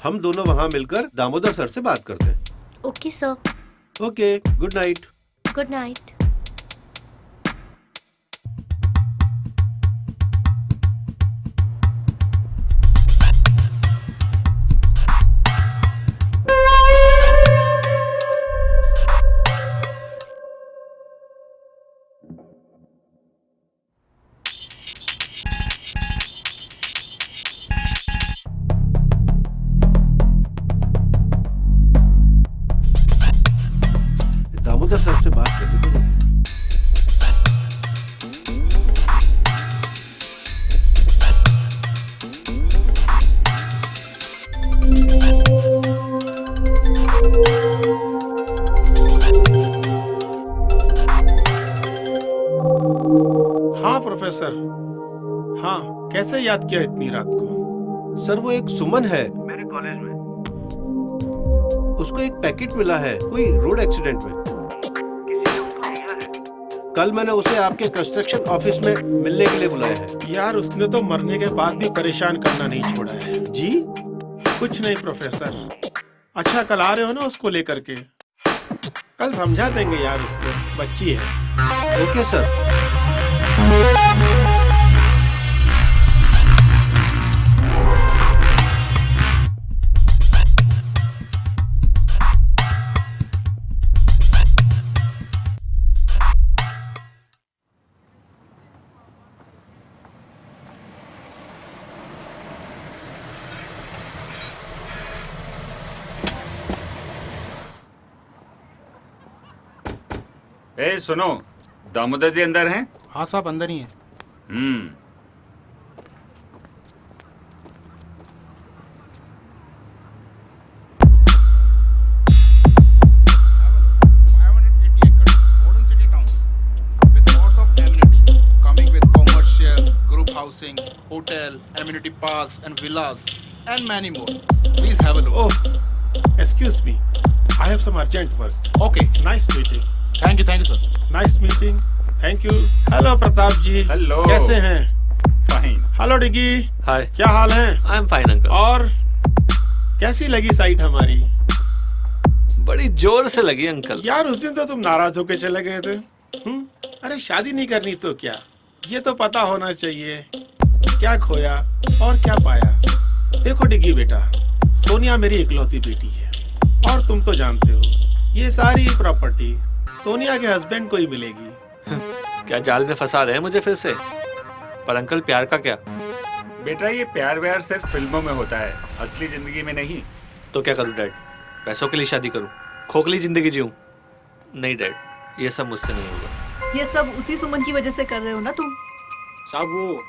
हम दोनों वहाँ मिलकर दामोदर सर से बात करते हैं। Okay sir. Okay, good night. Good night. Damodar sir से बात करनी पड़ेगी। हाँ प्रोफेसर, हाँ कैसे याद किया इतनी रात को? सर, वो एक सुमन है मेरे कॉलेज में, उसको एक पैकेट मिला है कोई रोड एक्सीडेंट में। कल मैंने उसे आपके कंस्ट्रक्शन ऑफिस में मिलने के लिए बुलाया है। यार, उसने तो मरने के बाद भी परेशान करना नहीं छोड़ा है। जी? कुछ नहीं प्रोफेसर। अच्छा, कल आ रहे हो ना उसको लेकर के? कल समझा देंगे यार, उसको बच्ची है। Okay sir. ए सुनो, दामोदर जी अंदर हैं? हाँ साहब, अंदर ही हैं। Housings, hotel, amenity parks and villas and many more. Please have a look. Oh, excuse me. I have some urgent work. Okay. Nice meeting. Thank you sir. Nice meeting. Thank you. Hello Pratap ji. Hello. कैसे हैं? Fine. Hello Diggy. Hi. क्या हाल है? I am fine uncle. और कैसी लगी site हमारी? बड़ी जोर से लगी अंकल। यार उस दिन तो तुम नाराज होके चले गए थे। अरे शादी नहीं करनी तो क्या, ये तो पता होना चाहिए क्या खोया और क्या पाया। देखो डिगी बेटा, सोनिया मेरी इकलौती बेटी है और तुम तो जानते हो ये सारी प्रॉपर्टी सोनिया के हस्बैंड को ही मिलेगी। क्या जाल में फंसा रहे हैं मुझे फिर से? पर अंकल प्यार का क्या? बेटा ये प्यार व्यार सिर्फ फिल्मों में होता है, असली जिंदगी में नहीं। तो क्या करूं डैड? पैसों के लिए शादी करूं? खोखली जिंदगी जीऊं? नहीं डैड, ये सब मुझसे नहीं होगा। ये सब उसी सुमन की वजह से कर रहे हो ना तुम? साहब वो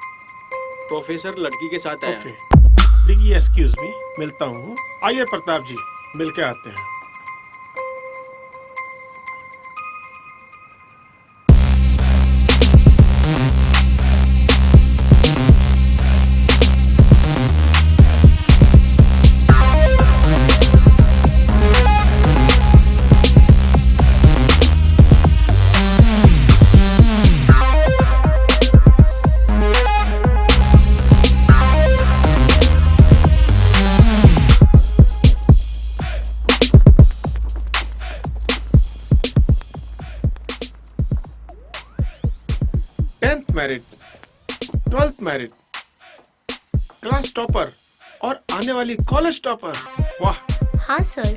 प्रोफेसर लड़की के साथ आया। डिगी एक्सक्यूज मी, मिलता हूँ। आइए प्रताप जी, मिल के आते हैं। Married, 12th married, class topper और आने वाली कॉलेज टॉपर। वाह। हाँ सर।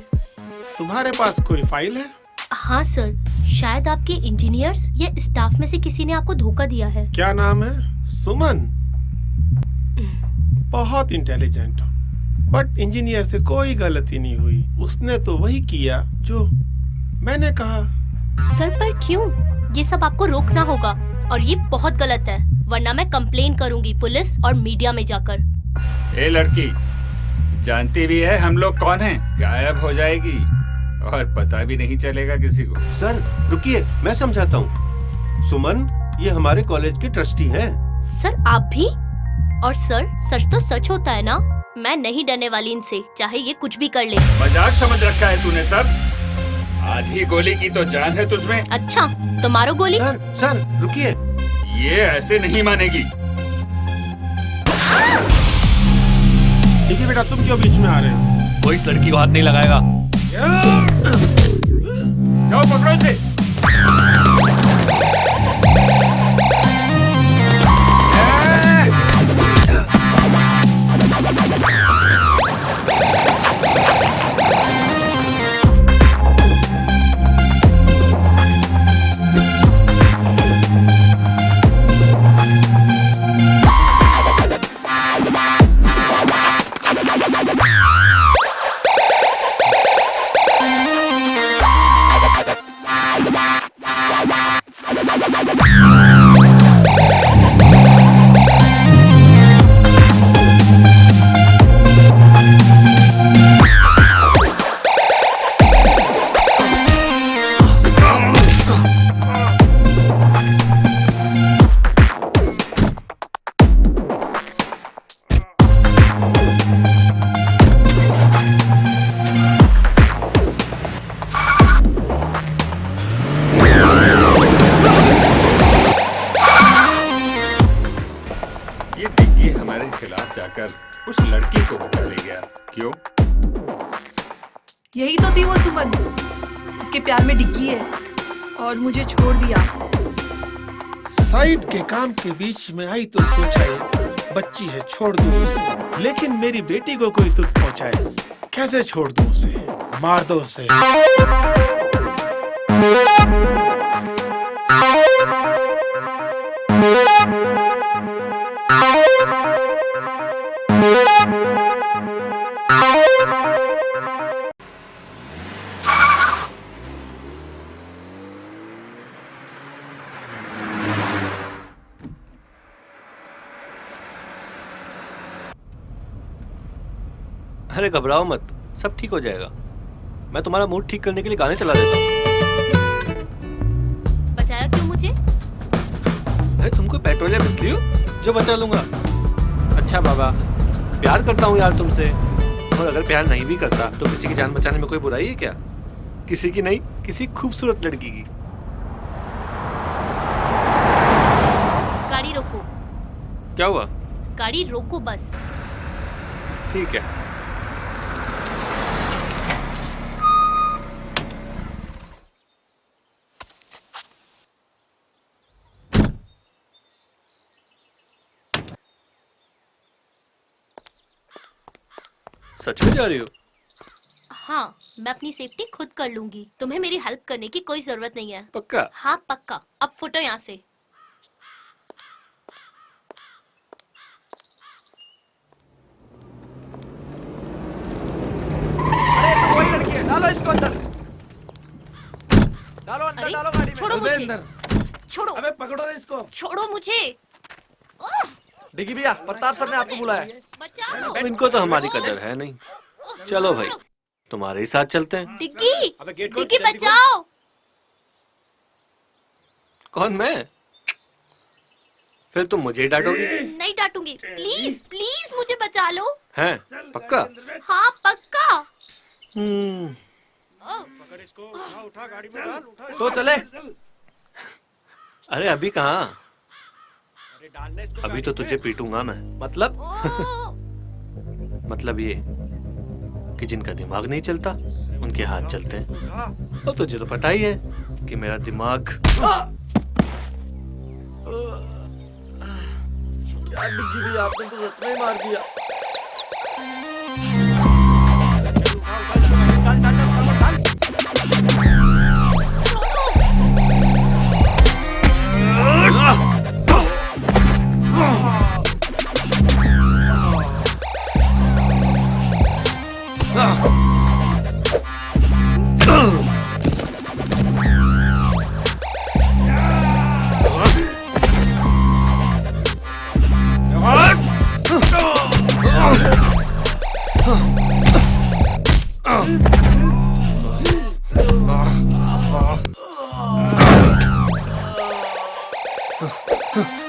तुम्हारे पास कोई फाइल है? हाँ सर, शायद आपके इंजीनियर्स या स्टाफ में से किसी ने आपको धोखा दिया है। क्या नाम है? सुमन। बहुत इंटेलिजेंट हो, बट इंजीनियर से कोई गलती नहीं हुई। उसने तो वही किया जो मैंने कहा। सर पर क्यों? ये सब आपको रोकना होगा और ये बहुत गलत है, वरना मैं कंप्लेन करूंगी पुलिस और मीडिया में जाकर। ए लड़की, जानती भी है हम लोग कौन हैं? गायब हो जाएगी और पता भी नहीं चलेगा किसी को। सर रुकिए, मैं समझाता हूँ। सुमन ये हमारे कॉलेज के ट्रस्टी हैं। सर आप भी? और सर सच तो सच होता है ना, मैं नहीं डरने वाली इनसे, चाहे ये कुछ भी कर ले। मजाक समझ रखा है तूने सब? आधी गोली की तो जान है तुझमें। अच्छा तो मारो गोली। सर रुकिए, ये ऐसे नहीं मानेगी। ठीक है बेटा, तुम क्यों बीच में आ रहे हो? कोई इस लड़की को हाथ नहीं लगाएगा। जाओ पकड़ो इसे। उस लड़की को बचा ले गया। क्यों? यही तो थी वो सुमन, उसके प्यार में डिग्गी है और मुझे छोड़ दिया। साइड के काम के बीच में आई तो सोचा ये बच्ची है छोड़ दूं उसे, लेकिन मेरी बेटी को कोई दुख पहुंचाए कैसे छोड़ दूं उसे? मार दो उसे। अरे घबराओ मत, सब ठीक हो जाएगा। मैं तुम्हारा मूड ठीक करने के लिए गाने चला देता हूँ। बचाया क्यों मुझे? अरे तुम कोई पेट्रोल या बिजली हो जो बचा लूंगा? अच्छा बाबा, प्यार करता हूँ यार तुमसे, और अगर प्यार नहीं भी करता तो किसी की जान बचाने में कोई बुराई है क्या? किसी की नहीं, किसी खूबसूरत लड़की की। क्या हुआ? गाड़ी रोको बस। ठीक है। सच में जा रही हो? हाँ, मैं अपनी सेफ्टी खुद कर लूंगी। तुम्हें मेरी हेल्प करने की कोई जरूरत नहीं है। पक्का? हाँ पक्का। अब फुटो यहाँ से। अरे तो वही लड़की है, डालो इसको अंदर। डालो अंदर, अरे, डालो गाड़ी में। छोड़ो मुझे। छोड़ो। अबे पकड़ो ना इसको। छोड़ो मुझे। उफ, डिग्गी भैया, प्रताप सर ने आपको बुलाया। बचाओ। इनको तो हमारी कदर है नहीं। चलो भाई, तुम्हारे ही साथ चलते हैं। डिग्गी, अबे गेट खोल, डिग्गी जल्दी खोल। बचाओ। कौन, मैं? फिर तुम मुझे ही डांटोगी? नहीं डांटूंगी। प्लीज प्लीज मुझे बचा लो। हैं? पक्का? हाँ पक्का। पकड़ इसको, उठा गाड़ी में डाल, उठा। सो चले। अरे अभी कहाँ? अरे डालने इसको। अभी तो तुझे पीटूंगा मैं। मतलब? मतलब ये कि जिनका दिमाग नहीं चलता उनके हाथ चलते हैं। और तुझे तो पता ही है कि मेरा दिमाग। क्या डिग्गी भैया, आपने तो सच में ही मार दिया।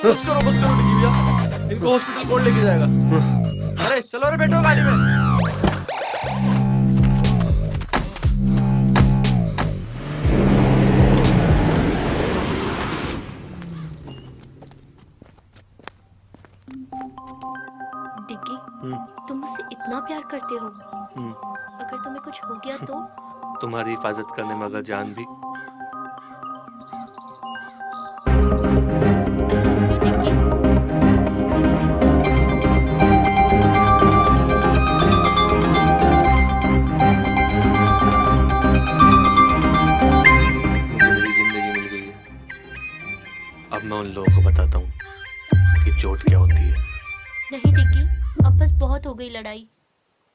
बस करो डिग्गी भैया, इनको हॉस्पिटल कौन लेके जाएगा? अरे चलो रे, बैठो गाड़ी में। डिग्गी, तुम मुझसे इतना प्यार करते हो, अगर तुम्हें कुछ हो गया तो? तुम्हारी हिफाजत करने में अगर जान भी। अब मैं उन लोगों को बताता हूँ कि चोट क्या होती है। नहीं डिग्गी, अब बस बहुत हो गई लड़ाई।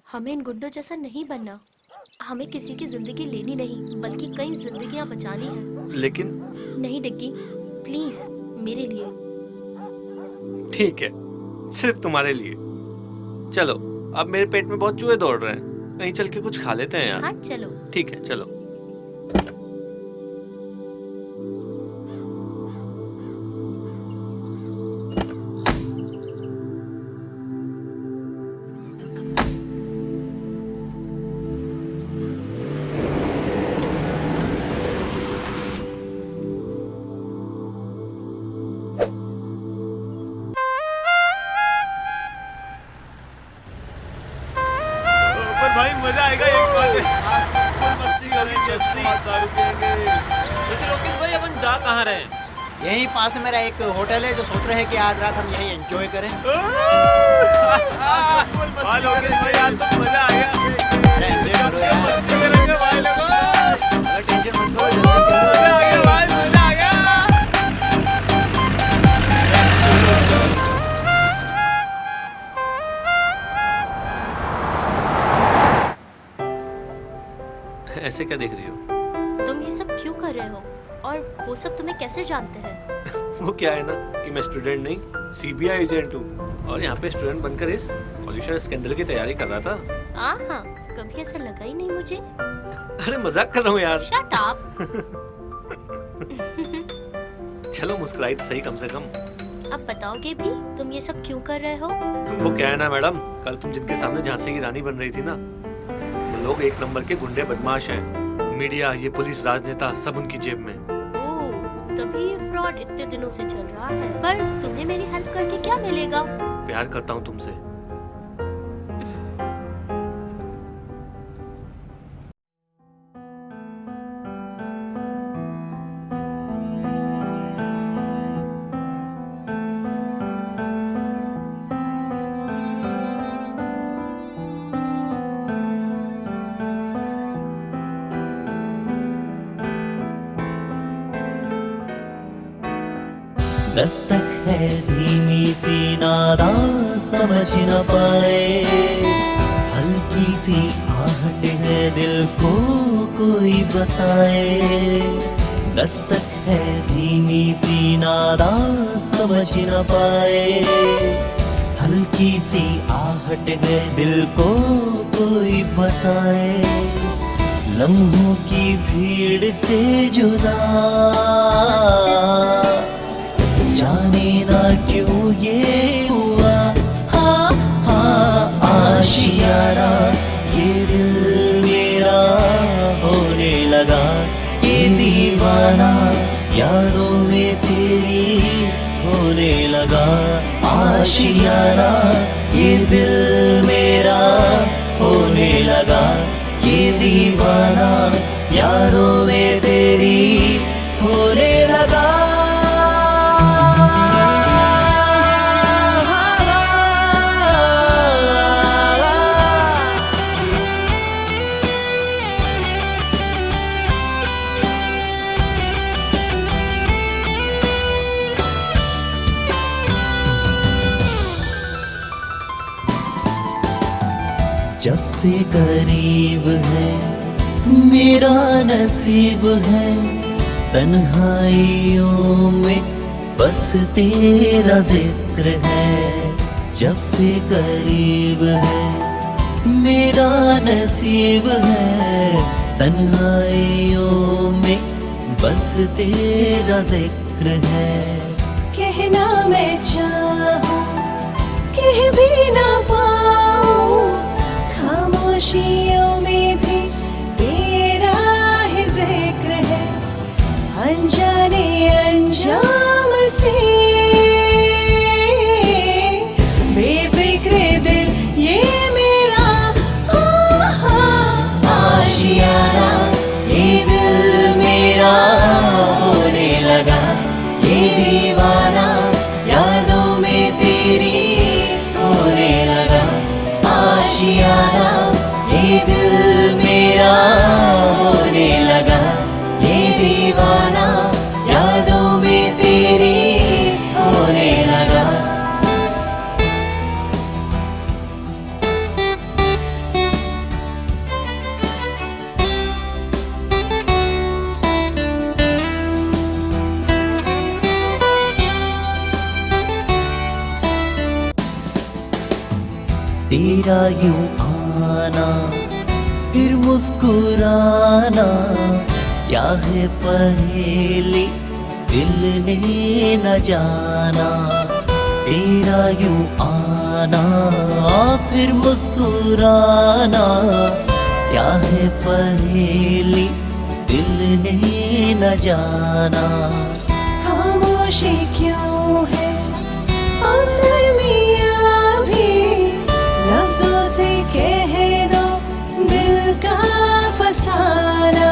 हमें इन गुंडों जैसा नहीं बनना। हमें किसी की जिंदगी लेनी नहीं, बल्कि कई जिंदगियां बचानी है। लेकिन नहीं डिग्गी, प्लीज मेरे लिए। ठीक है, सिर्फ तुम्हारे लिए। चलो, अब मेरे पेट में बहुत चूहे दौड़ रहे हैं, कहीं चल के कुछ खा लेते हैं यार। हाँ चलो। ठीक है, चलो। भाई मजा आएगा एक बार मस्ती करेंगे, दारू पिएंगे। वैसे लोकेश भाई, अपन जा कहाँ रहे हैं? यहीं पास में मेरा एक होटल है, जो सोच रहे हैं कि आज रात हम यहीं एंजॉय करें। लोकेश भाई, आज तो मजा आएगा। मस्ती करेंगे भाई लोग। टेंशन मत करो, मजा आ गया भाई, मजा आ गया। ऐसे क्या देख रही हो? तुम ये सब क्यों कर रहे हो? और वो सब तुम्हें कैसे जानते हैं? वो क्या है ना कि मैं स्टूडेंट नहीं, सीबीआई एजेंट हूँ, और यहाँ पे स्टूडेंट बनकर इस पॉल्यूशन स्कैंडल की तैयारी कर रहा था। हाँ, कभी ऐसा लगा ही नहीं मुझे। अरे मजाक कर रहा हूँ यार। Shut up. चलो मुस्कुराई तो सही कम से कम। अब बताओगे भी तुम ये सब क्यों कर रहे हो? वो क्या है ना मैडम, कल तुम जिनके सामने झांसी की रानी बन रही थी ना, वो लोग एक नंबर के गुंडे बदमाश हैं। मीडिया, ये पुलिस, राजनेता सब उनकी जेब में। तभी ये फ्रॉड इतने दिनों से चल रहा है। पर तुम्हें मेरी हेल्प करके क्या मिलेगा? प्यार करता हूँ तुमसे। दस्तक है धीमी सी नादा समझ न पाए, हल्की सी आहट है दिल को कोई बताए। दस्तक है धीमी सी नादा समझ न पाए, हल्की सी आहट है दिल को कोई बताए। लम्हों की भीड़ से जुदा जाने ना क्यों ये हुआ, हाँ हाँ आशियाना ये दिल मेरा होने लगा। ये दीवाना यादों में तेरी होने लगा। आशियाना ये दिल मेरा होने लगा। ये दीवाना यादों में तेरी होने लगा। जब से करीब है मेरा नसीब है, तन्हाइयों में बस तेरा जिक्र है। जब से करीब है मेरा नसीब है, तन्हाइयों में बस तेरा जिक्र है। कहना मैं चाहूं कह भी ना पाऊं, खामोशियों में भी तेरा ही जिक्र है। अनजाने अंजाम से बेफिक्र दिल ये मेरा आशियाना ये दिल मेरा होने लगा। ये दीवाना यादों में तेरी होने लगा। आशियाना ये दिल मेरा होने लगा। ये दीवाना यादों में तेरी होने लगा। तेरा यूं आना फिर मुस्कुराना, क्या है पहेली दिल ने न जाना। तेरा यूं आना फिर मुस्कुराना, क्या है पहेली दिल ने न जाना। खामोशी क्यों है अब दरमियां भी, लफ्जों से कह दो दिल का फसाना।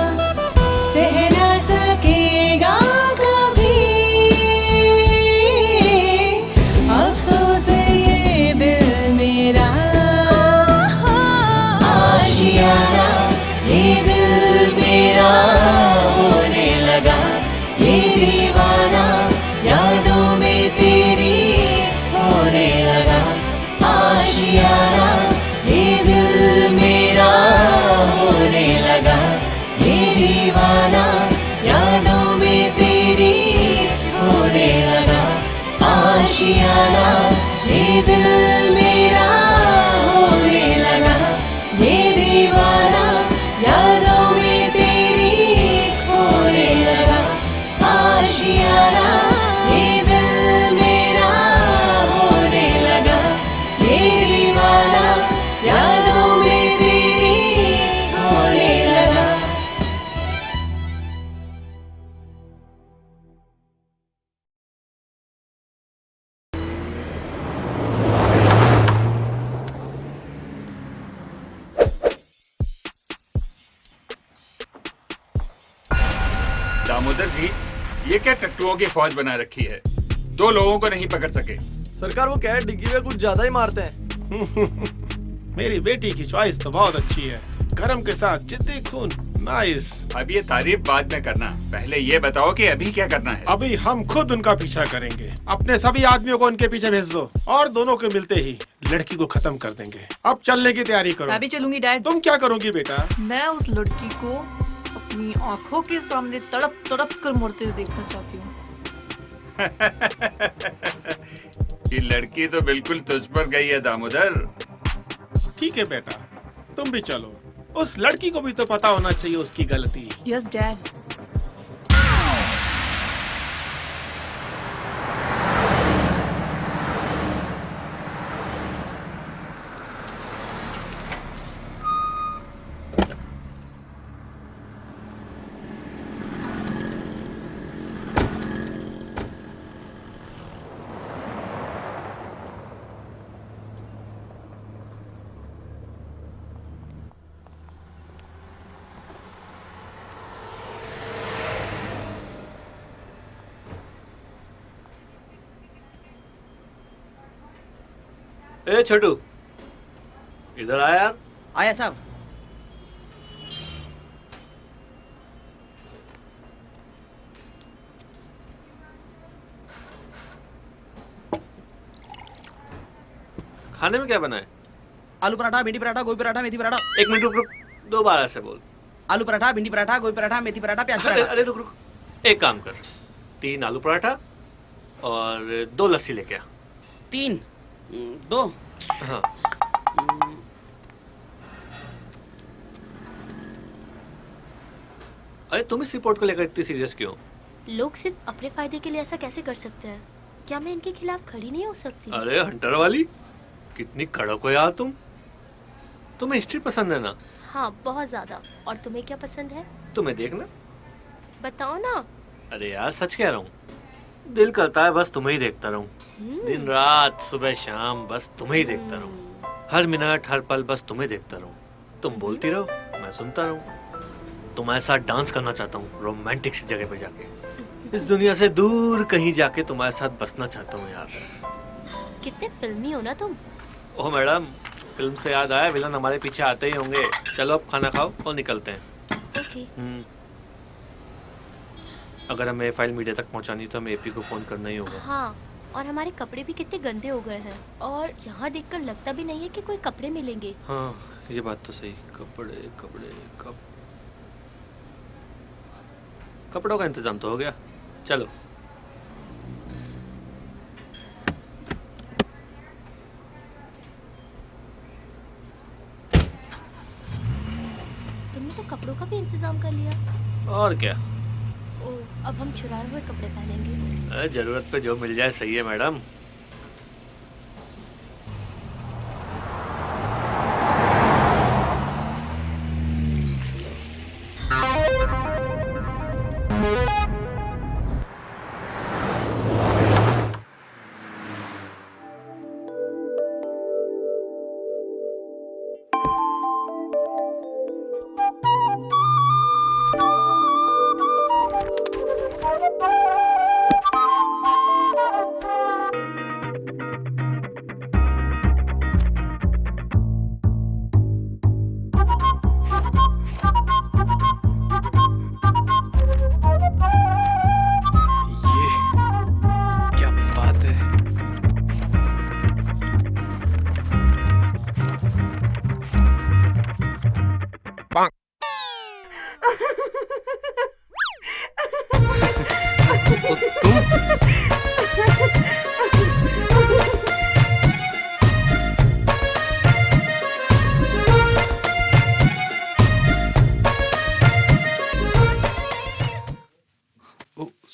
सह ना सकेगा कभी अफसोस ये दिल मेरा। आशियाना ये दिल मेरा होने लगा। ये दीवाना यादों में तेरी होने लगा। आशियाना ये दिल मेरा होने लगा। ये दीवाना यादों में तेरी होने लगा। आशियाना ये दिल मेरा होने लगा। ये दीवाना यादों में तेरी होने लगा। आशियाना ये दिल मेरा होने लगा। ये दीवाना यादों में तेरी होने लगा। दामोदर जी, ये क्या टट्टुओं की फौज बना रखी है? 2 लोगों को नहीं पकड़ सके। सरकार वो क्या है, डिग्गी में कुछ ज्यादा ही मारते हैं। मेरी बेटी की चॉइस तो बहुत अच्छी है, गरम के साथ जिद्दी खून, नाइस। अब ये तारीफ बाद में करना, पहले ये बताओ कि अभी क्या करना है? अभी हम खुद उनका पीछा करेंगे। अपने सभी आदमियों को उनके पीछे भेज दो और दोनों के मिलते ही लड़की को खत्म कर देंगे। अब चलने की तैयारी करो। मैं भी चलूंगी डैड। तुम क्या करोगी बेटा? मैं उस लड़की को अपनी आंखों के सामने तड़प तड़प कर मरते हुए देखना चाहती हूँ। ये लड़की तो बिल्कुल तुझ पर गई है दामोदर। ठीक है बेटा, तुम भी चलो। उस लड़की को भी तो पता होना चाहिए उसकी गलती। Yes dad. ए छोटू, इधर आया यार। आया साहब। खाने में क्या बना है? आलू पराठा, भिंडी पराठा, गोभी पराठा, मेथी पराठा। 1 मिनट रुक रुक, 2 बार ऐसे बोल। आलू पराठा, भिंडी पराठा, गोभी पराठा, मेथी पराठा, प्याज अरे पराठा। अरे रुक रुक, एक काम कर, 3 आलू पराठा और 2 लस्सी लेके आ। 3, 2। हाँ। अरे तुम इस रिपोर्ट को लेकर इतनी सीरियस क्यों? लोग सिर्फ अपने फायदे के लिए ऐसा कैसे कर सकते हैं? क्या मैं इनके खिलाफ खड़ी नहीं हो सकती? अरे हंटर वाली, कितनी कड़क हो यार तुम। तुम्हें हिस्ट्री पसंद है ना? हाँ, बहुत ज्यादा। और तुम्हें क्या पसंद है? तुम्हें देखना। बताओ ना। अरे यार सच कह रहा हूँ, दिल करता है बस तुम्हें ही देखता रहूं। दिन रात सुबह शाम बस तुम्हें ही देखता रहूं। हर मिनट हर पल बस तुम्हें देखता रहूं। तुम बोलती रहो, मैं सुनता रहूं। तुम्हारे साथ डांस करना चाहता हूँ रोमांटिक सी जगह पे जाके। इस दुनिया से दूर कहीं जाके तुम्हारे साथ बसना चाहता हूँ यार। कितने फिल्मी हो ना तुम। ओह मैडम, फिल्म से याद आया, विलन हमारे पीछे आते ही होंगे। चलो अब खाना खाओ और निकलते हैं। ओके। अगर हमें फाइल मीडिया तक पहुंचानी तो हमें एपी को फोन करना ही होगा। हाँ, और हमारे कपड़े भी कितने गंदे हो गए हैं और यहाँ देखकर लगता भी नहीं है कि कोई कपड़े मिलेंगे। हाँ ये बात तो सही। कपड़ों का इंतजाम तो हो गया। चलो। तुमने तो कपड़ों का भी इंतजाम कर लिया। और क्या। ओह, अब हम चुराए हुए कपड़े पहनेंगे। जरूरत पे जो मिल जाए सही है मैडम।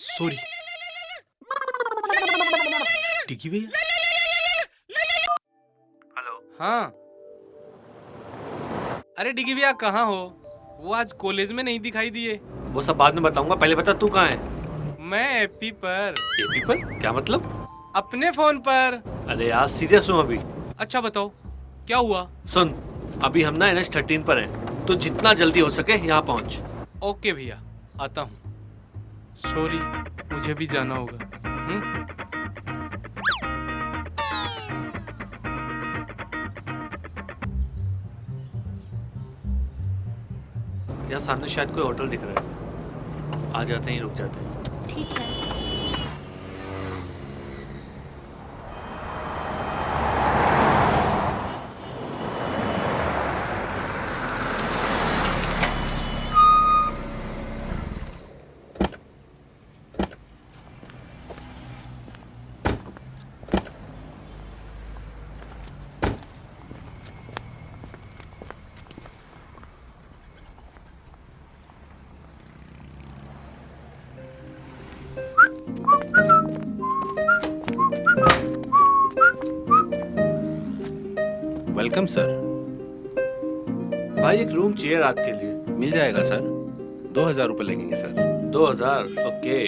सॉरी। डिग्गी भैया। हेलो। हाँ, अरे डिग्गी भैया कहाँ हो? वो आज कॉलेज में नहीं दिखाई दिए। वो सब बाद में बताऊंगा, पहले बता तू कहाँ है? मैं एपी पर। एपी पर? क्या मतलब? अपने फोन पर। अरे यार सीरियस हूँ अभी। अच्छा बताओ क्या हुआ? सुन, अभी हम ना NH13 पर हैं, तो जितना जल्दी हो सके यहाँ पहुँच। ओके भैया, आता हूँ। सॉरी, मुझे भी जाना होगा। यहाँ सामने शायद कोई होटल दिख रहा है, आ जाते ही रुक जाते हैं। ठीक है। Welcome sir. भाई एक रूम चाहिए रात के लिए। मिल जाएगा सर, 2000 रुपये लगेंगे सर। 2000? ओके।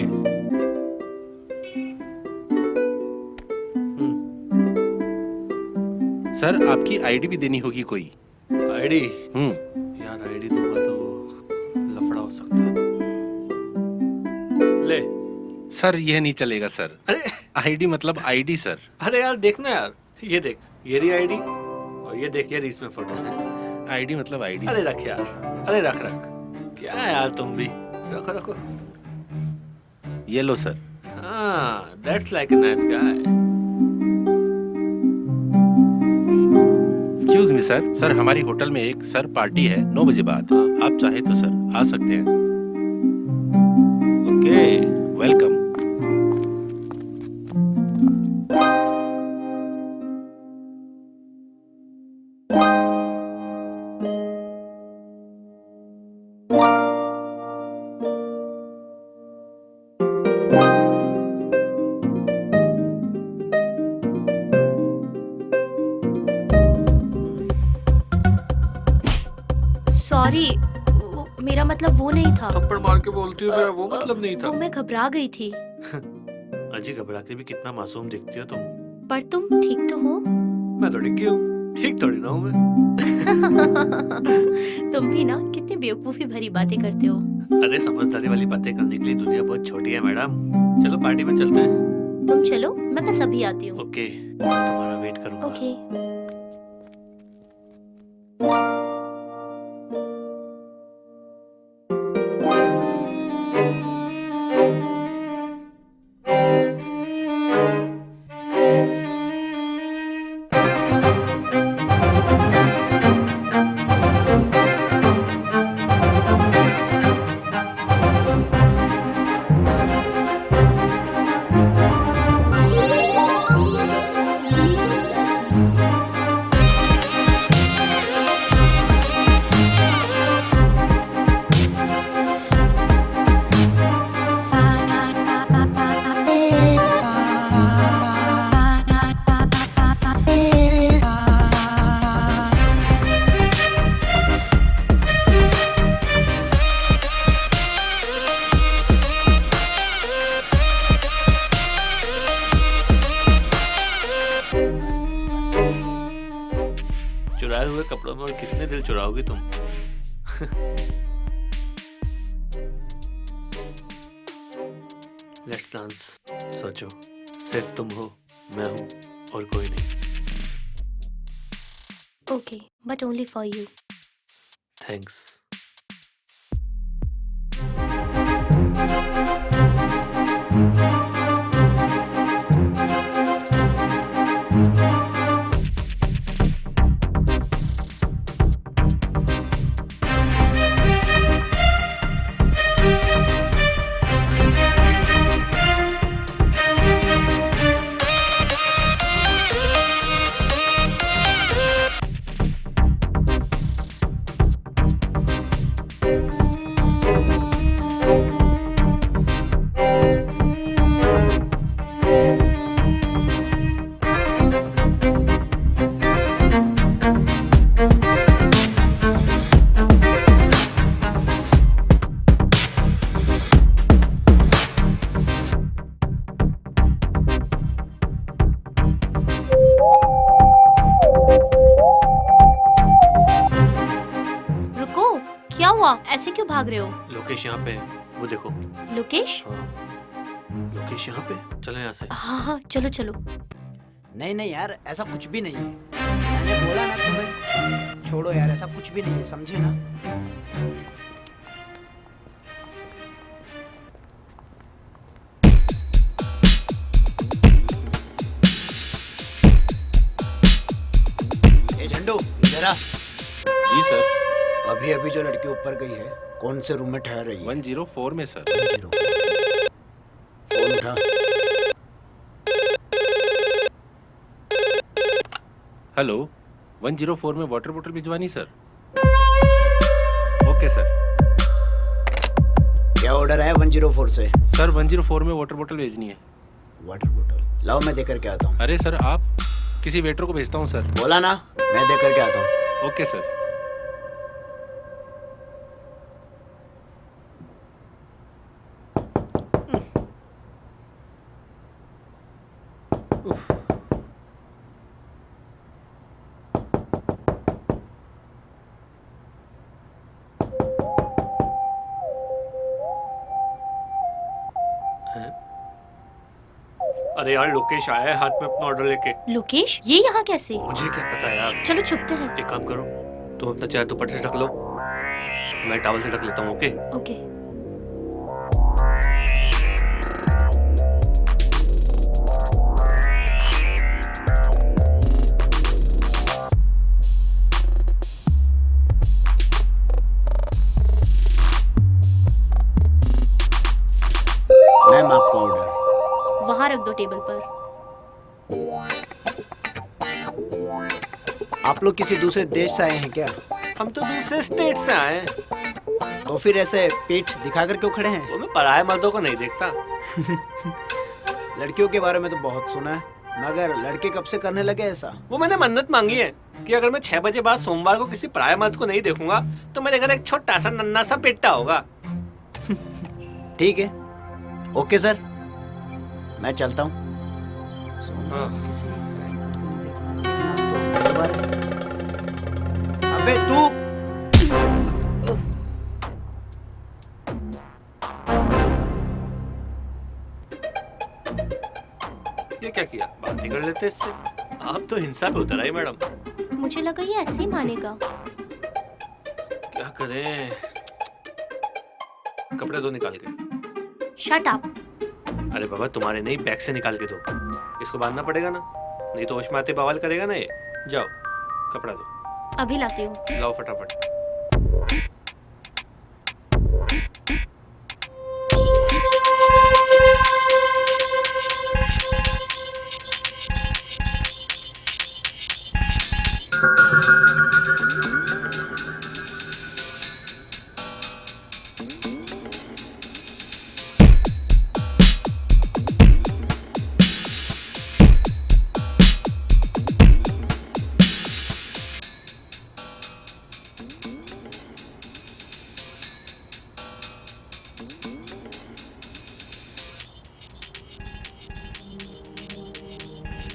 सर आपकी आईडी भी देनी होगी कोई। आईडी? यार आईडी दूंगा तो लफड़ा हो सकता है। ले। सर यह नहीं चलेगा सर। अरे आईडी मतलब आईडी सर। अरे यार देखना यार, ये देख, ये रही आईडी और ये देख, ये रही इसमें फोटो। आईडी मतलब आईडी। अरे रख यार, अरे रख रख। क्या है यार तुम भी, रखो रखो। ये लो सर। हाँ, that's like a nice guy. Excuse me sir, sir हमारी होटल में एक सर पार्टी है 9 बजे बाद। आप चाहे तो सर आ सकते हैं। Okay, welcome. सॉरी, मेरा मतलब वो नहीं था। थप्पड़ मार के बोलती हूँ, मेरा वो मतलब नहीं था। वो मैं घबरा गई थी। अजी घबरा के भी कितना मासूम दिखती हो तुम। पर तुम ठीक तो हो? मैं तो डिग्गी हूँ, ठीक थोड़ी ना हूँ मैं। तुम भी ना कितनी बेवकूफी भरी बातें करते हो। अरे समझदारी वाली बातें करने के लिए दुनिया बहुत छोटी है मैडम। चलो पार्टी में चलते हैं। तुम चलो, मैं बस अभी आती हूँ। ओके, मैं तुम्हारा वेट करूँगा। ओके। चुराए हुए कपड़ों में और कितने दिल चुराओगी तुम। Let's dance. सोचो, सिर्फ तुम हो, मैं हूँ और कोई नहीं। Okay, but only for you. Thanks. रुको, क्या हुआ? ऐसे क्यों भाग रहे हो? लोकेश यहाँ पे वो देखो। लोकेश? लोकेश यहाँ पे? चलो यहाँ से। हाँ हाँ चलो चलो। नहीं नहीं यार, ऐसा कुछ भी नहीं है। मैंने बोला ना तुम्हें, छोड़ो यार, ऐसा कुछ भी नहीं है, समझे ना? ए झंडू, जरा। जी सर। अभी अभी जो लड़की ऊपर गई है, कौन से रूम में ठहर रही है? 104 में सर। फोन उठा। हेलो, 104 में वाटर बोतल भिजवानी सर। Okay sir. क्या ऑर्डर है 104 से? सर 104 में वाटर बोतल भेजनी है। वाटर बोतल लाओ, मैं देकर के आता हूँ। अरे सर, आप किसी वेटर को भेजता हूँ सर। बोला ना, मैं देकर के आता हूँ। Okay sir. अरे यार, लोकेश आया है हाथ में अपना ऑर्डर लेके। लोकेश, ये यहाँ कैसे? मुझे क्या पता यार। चलो छुपते हैं। एक काम करो, तुम अपना चेहरा दुपट्टे से ढक लो, मैं टॉवल से ढक लेता हूँ। Okay okay. मैम, आपका ऑर्डर वहाँ रख दो टेबल पर। आप लोग किसी दूसरे देश से आए हैं क्या? हम तो दूसरे स्टेट से आए हैं। तो फिर ऐसे पीठ दिखाकर क्यों खड़े हैं? वो मैं पराये मर्दों को नहीं देखता। लड़कियों के बारे में तो बहुत सुना है, मगर लड़के कब से करने लगे ऐसा? वो मैंने मन्नत मांगी है कि अगर मैं 6 बजे बाद सोमवार को किसी पराये मर्द को नहीं देखूंगा तो मेरे घर एक छोटा सा नन्ना सा बेटा होगा। ठीक है, ओके सर, मैं चलता हूँ। अबे तू! ये क्या किया? बात ही कर लेते इससे। आप तो हिंसा पे उतर आई मैडम। मुझे लगा ये ऐसे ही मानेगा। क्या करें? कपड़े दो निकाल के। Shut up. अरे बाबा, तुम्हारे नहीं, बैग से निकाल के दो। इसको बांधना पड़ेगा ना, नहीं तो होश में आते बवाल करेगा ना ये। जाओ, कपड़ा दो। अभी लाती हूँ। लाओ फटाफट।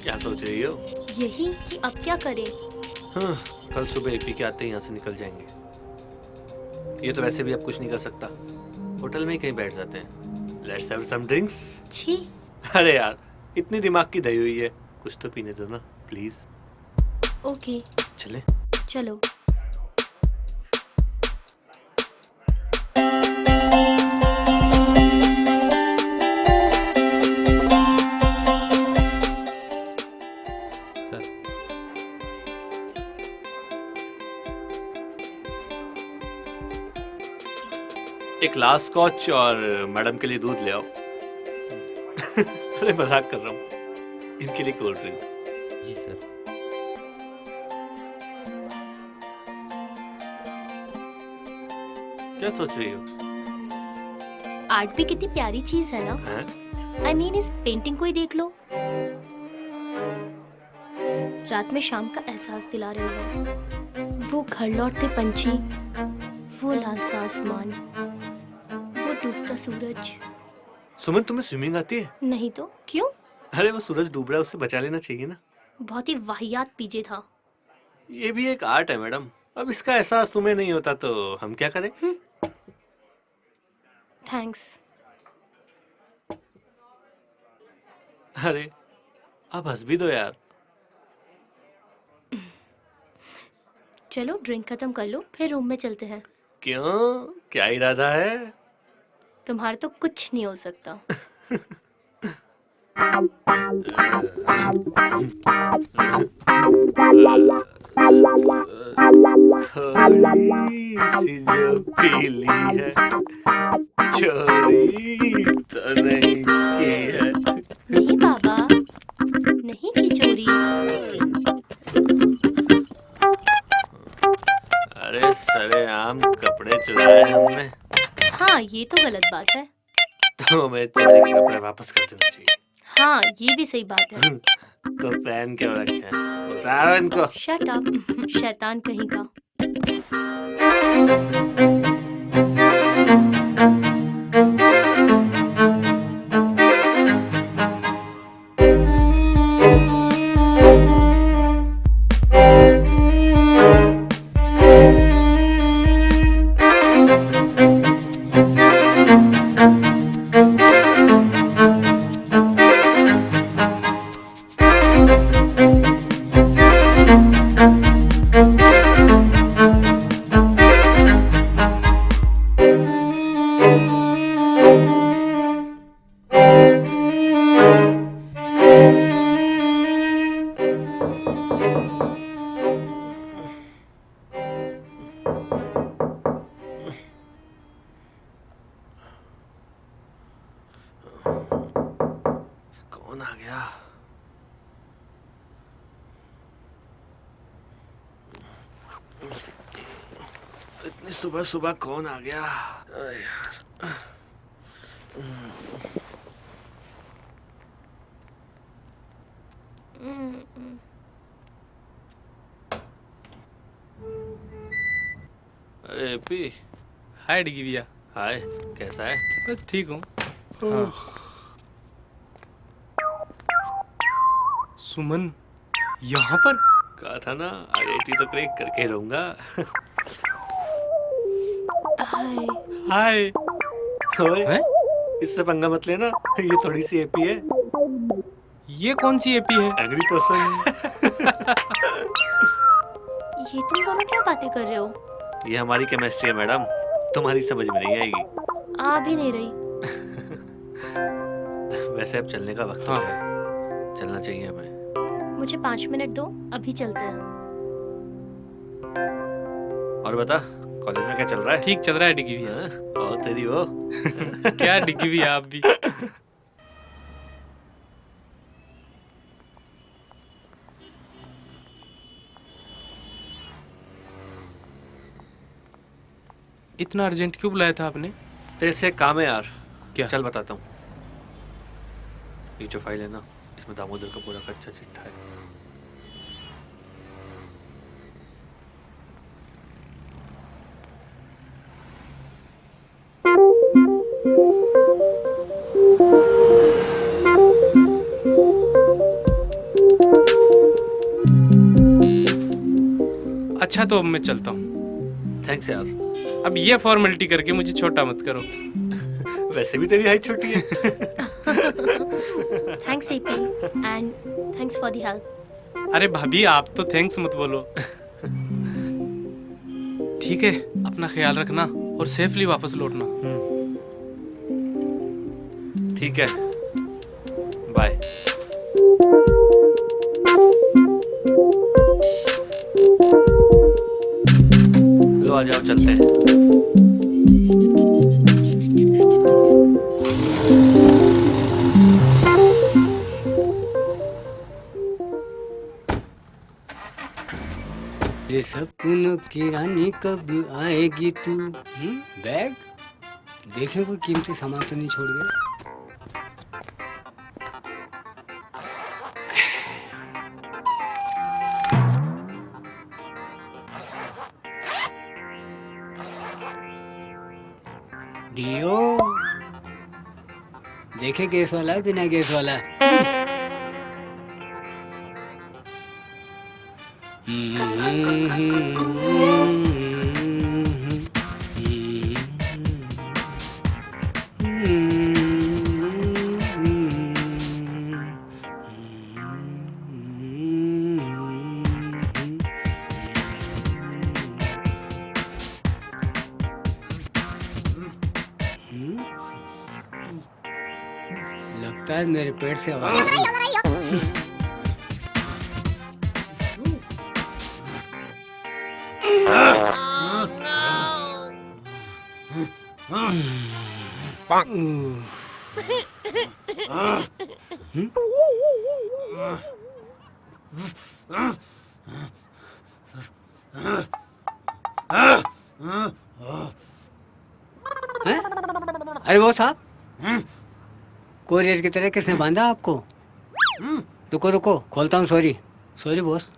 क्या सोच रही हो? यही कि अब क्या करें। हाँ, कल सुबह एपी के आते ही यहाँ से निकल जाएंगे। ये तो वैसे भी अब कुछ नहीं कर सकता, होटल में ही कहीं बैठ जाते हैं। Let's have some drinks. छी। अरे यार, इतनी दिमाग की दही हुई है, कुछ तो पीने दो ना प्लीज। ओके चले? चलो। एक लास्ट स्कॉच और मैडम के लिए दूध ले आओ। अरे मजाक कर रहा हूँ, इनके लिए कोल्ड ड्रिंक। जी सर। क्या सोच रही हो? आर्ट भी कितनी प्यारी चीज है ना। हैं? आई मीन इस पेंटिंग को ही देख लो। रात में शाम का एहसास दिला रही है। वो घर लौटते पंछी, वो लाल सा आसमान, वो डूबता सूरज। सुमन, तुम्हें स्विमिंग आती है? नहीं तो क्यों? अरे वो सूरज डूब रहा है, उससे बचा लेना चाहिए ना। बहुत ही वाहियात पीजे था। ये भी एक आर्ट है मैडम। अब इसका एहसास तुम्हें नहीं होता तो हम क्या करें? थैंक्स। अरे अब हंस भी दो यार। चलो ड्रिंक खत्म कर लो, फिर रूम में चलते हैं। क्यों, क्या इरादा है? तुम्हारा तो कुछ नहीं हो सकता। थोड़ी सी जो पीली है, चोरी तो नहीं की है। नहीं बाबा, नहीं की चोरी। अरे सरेआम कपड़े चुराए हमने। हाँ ये तो गलत बात है। तो हमें चोरी के कपड़े वापस कर देना चाहिए। हाँ ये भी सही बात है। तो पहन क्यों रखे हैं? उतारो इनको। शट अप, शैतान कहीं का। कौन आ गया? इतनी सुबह सुबह कौन आ गया? अरे यार। अरे एपी। हाय डिगी भैया। हाय, कैसा है? बस ठीक हूँ। हाँ। सुमन यहाँ पर? कहा था ना, IIT तो क्रैक करके ही रहूंगा। हाय। हाय। ओए, इससे पंगा मत लेना, ये थोड़ी सी एपी है। ये कौन सी एपी है? Angry person. ये तुम दोनों क्या बातें कर रहे हो? ये हमारी केमिस्ट्री है मैडम, तुम्हारी समझ में नहीं आएगी। आ भी नहीं रही। वैसे अब चलने का वक्त हो गया है, चलना चाहिए हमें। मुझे 5 मिनट दो, अभी चलते हैं। और बता, कॉलेज में क्या चल रहा है? ठीक चल रहा है डिगी भैया। और तेरी वो क्या डिगी भैया आप भी। इतना अर्जेंट क्यों बुलाया था आपने? तेरे से काम है यार। क्या? चल बताता हूँ। ये जो फाइल है ना, इसमें दामोदर का पूरा कच्चा चिट्ठा है। अच्छा तो अब मैं चलता हूँ। थैंक्स यार। अब ये फॉर्मेलिटी करके मुझे छोटा मत करो। वैसे भी तेरी हाइट छोटी है। Thanks AP and thanks for the help. अरे भाभी आप तो थैंक्स मत बोलो। ठीक है, अपना ख्याल रखना और सेफली वापस लौटना। ठीक है, बाय। लो आ जाओ, चलते हैं। ये सपनों की रानी कब आएगी तू? बैग देखें कोई कीमती सामान तो नहीं छोड़ गया। डियो देखे गैस वाला है बिना गैस वाला। लगता है मेरे पेट से आवाज आई। हैं? अरे वो साहब, कोरियर की तरह किसने बांधा आपको? रुको रुको, खोलता हूँ। Sorry sorry boss.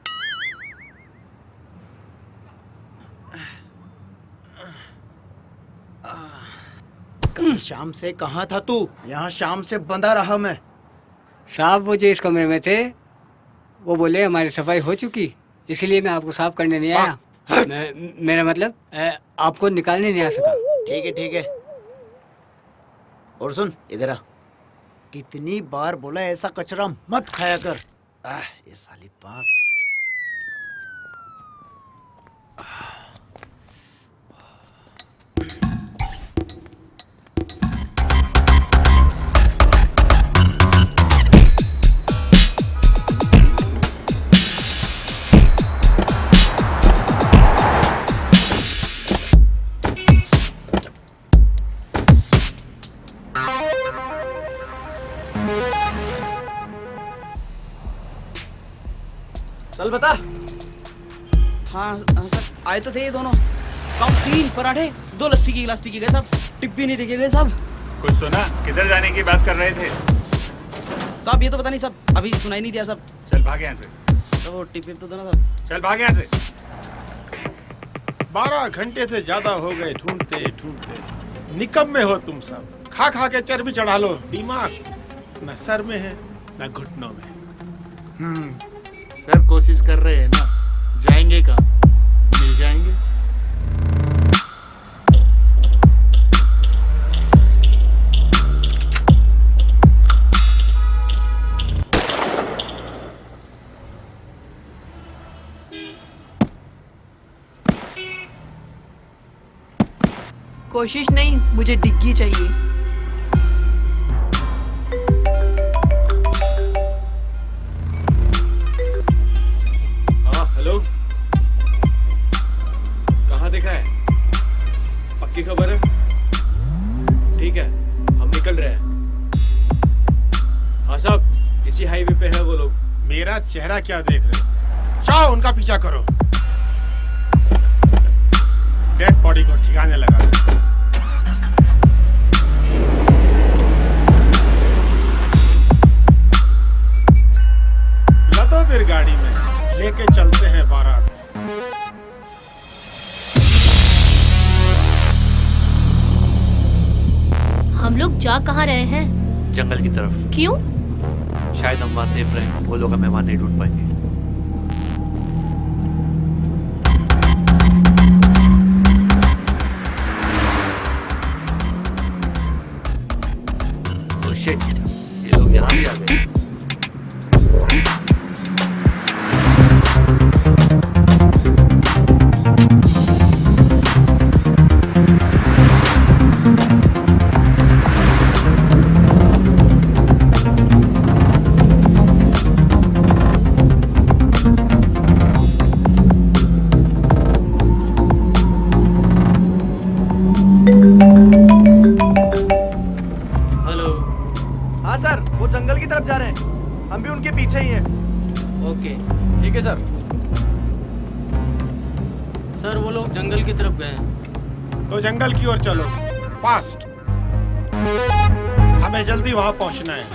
कल शाम से कहाँ था तू? यहाँ शाम से बंधा रहा मैं। साहब वो जो इस कमरे में थे वो बोले हमारी सफाई हो चुकी, इसलिए मैं आपको साफ करने नहीं आया। मेरा मतलब आपको निकालने नहीं आ सका। ठीक है ठीक है। और सुन, इधर आ। कितनी बार बोला ऐसा कचरा मत खाया कर। ये साली पास। चल बता। हाँ सर, आए तो थे ये दोनों। साहब 3 पराठे, 2 लस्सी की गिलास पी के गए साहब। टिप भी नहीं देखे गए साहब। कुछ सुना? किधर जाने की बात कर रहे थे? साहब ये तो पता नहीं साहब, अभी सुनाई नहीं दिया साहब। चल भाग यहाँ से। तो वो टिप तो दोनों साहब। चल भाग यहाँ से। 12 घंटे से ज्यादा हो गए ढूंढते ढूंढते। निकम्मे हो तुम सब। खा खा के चर्बी चढ़ा लो। दिमाग न सर में है न घुटनों में। सर कोशिश कर रहे हैं ना, जाएंगे कहाँ? मिल जाएंगे। कोशिश नहीं, मुझे डिग्गी चाहिए। हेलो, कहाँ देखा है? पक्की खबर है? ठीक है, हम निकल रहे हैं। हाँ साहब, इसी हाईवे पे है वो लोग। मेरा चेहरा क्या देख रहे हो? जाओ उनका पीछा करो। डेड बॉडी को ठिकाने लगा दो। लदो फिर गाड़ी में, लेके चलते हैं बारात। हम लोग जा कहाँ रहे हैं? जंगल की तरफ। क्यों? शायद हम वहाँ सेफ रहें, वो लोग हमें वहाँ नहीं ढूंढ पाएंगे। Oh shit, ये लोग यहाँ भी आ गए। हाँ सर, वो जंगल की तरफ जा रहे हैं। हम भी उनके पीछे ही हैं। ओके ठीक है सर। सर, वो लोग जंगल की तरफ गए हैं। तो जंगल की ओर चलो, फास्ट। हमें जल्दी वहां पहुंचना है।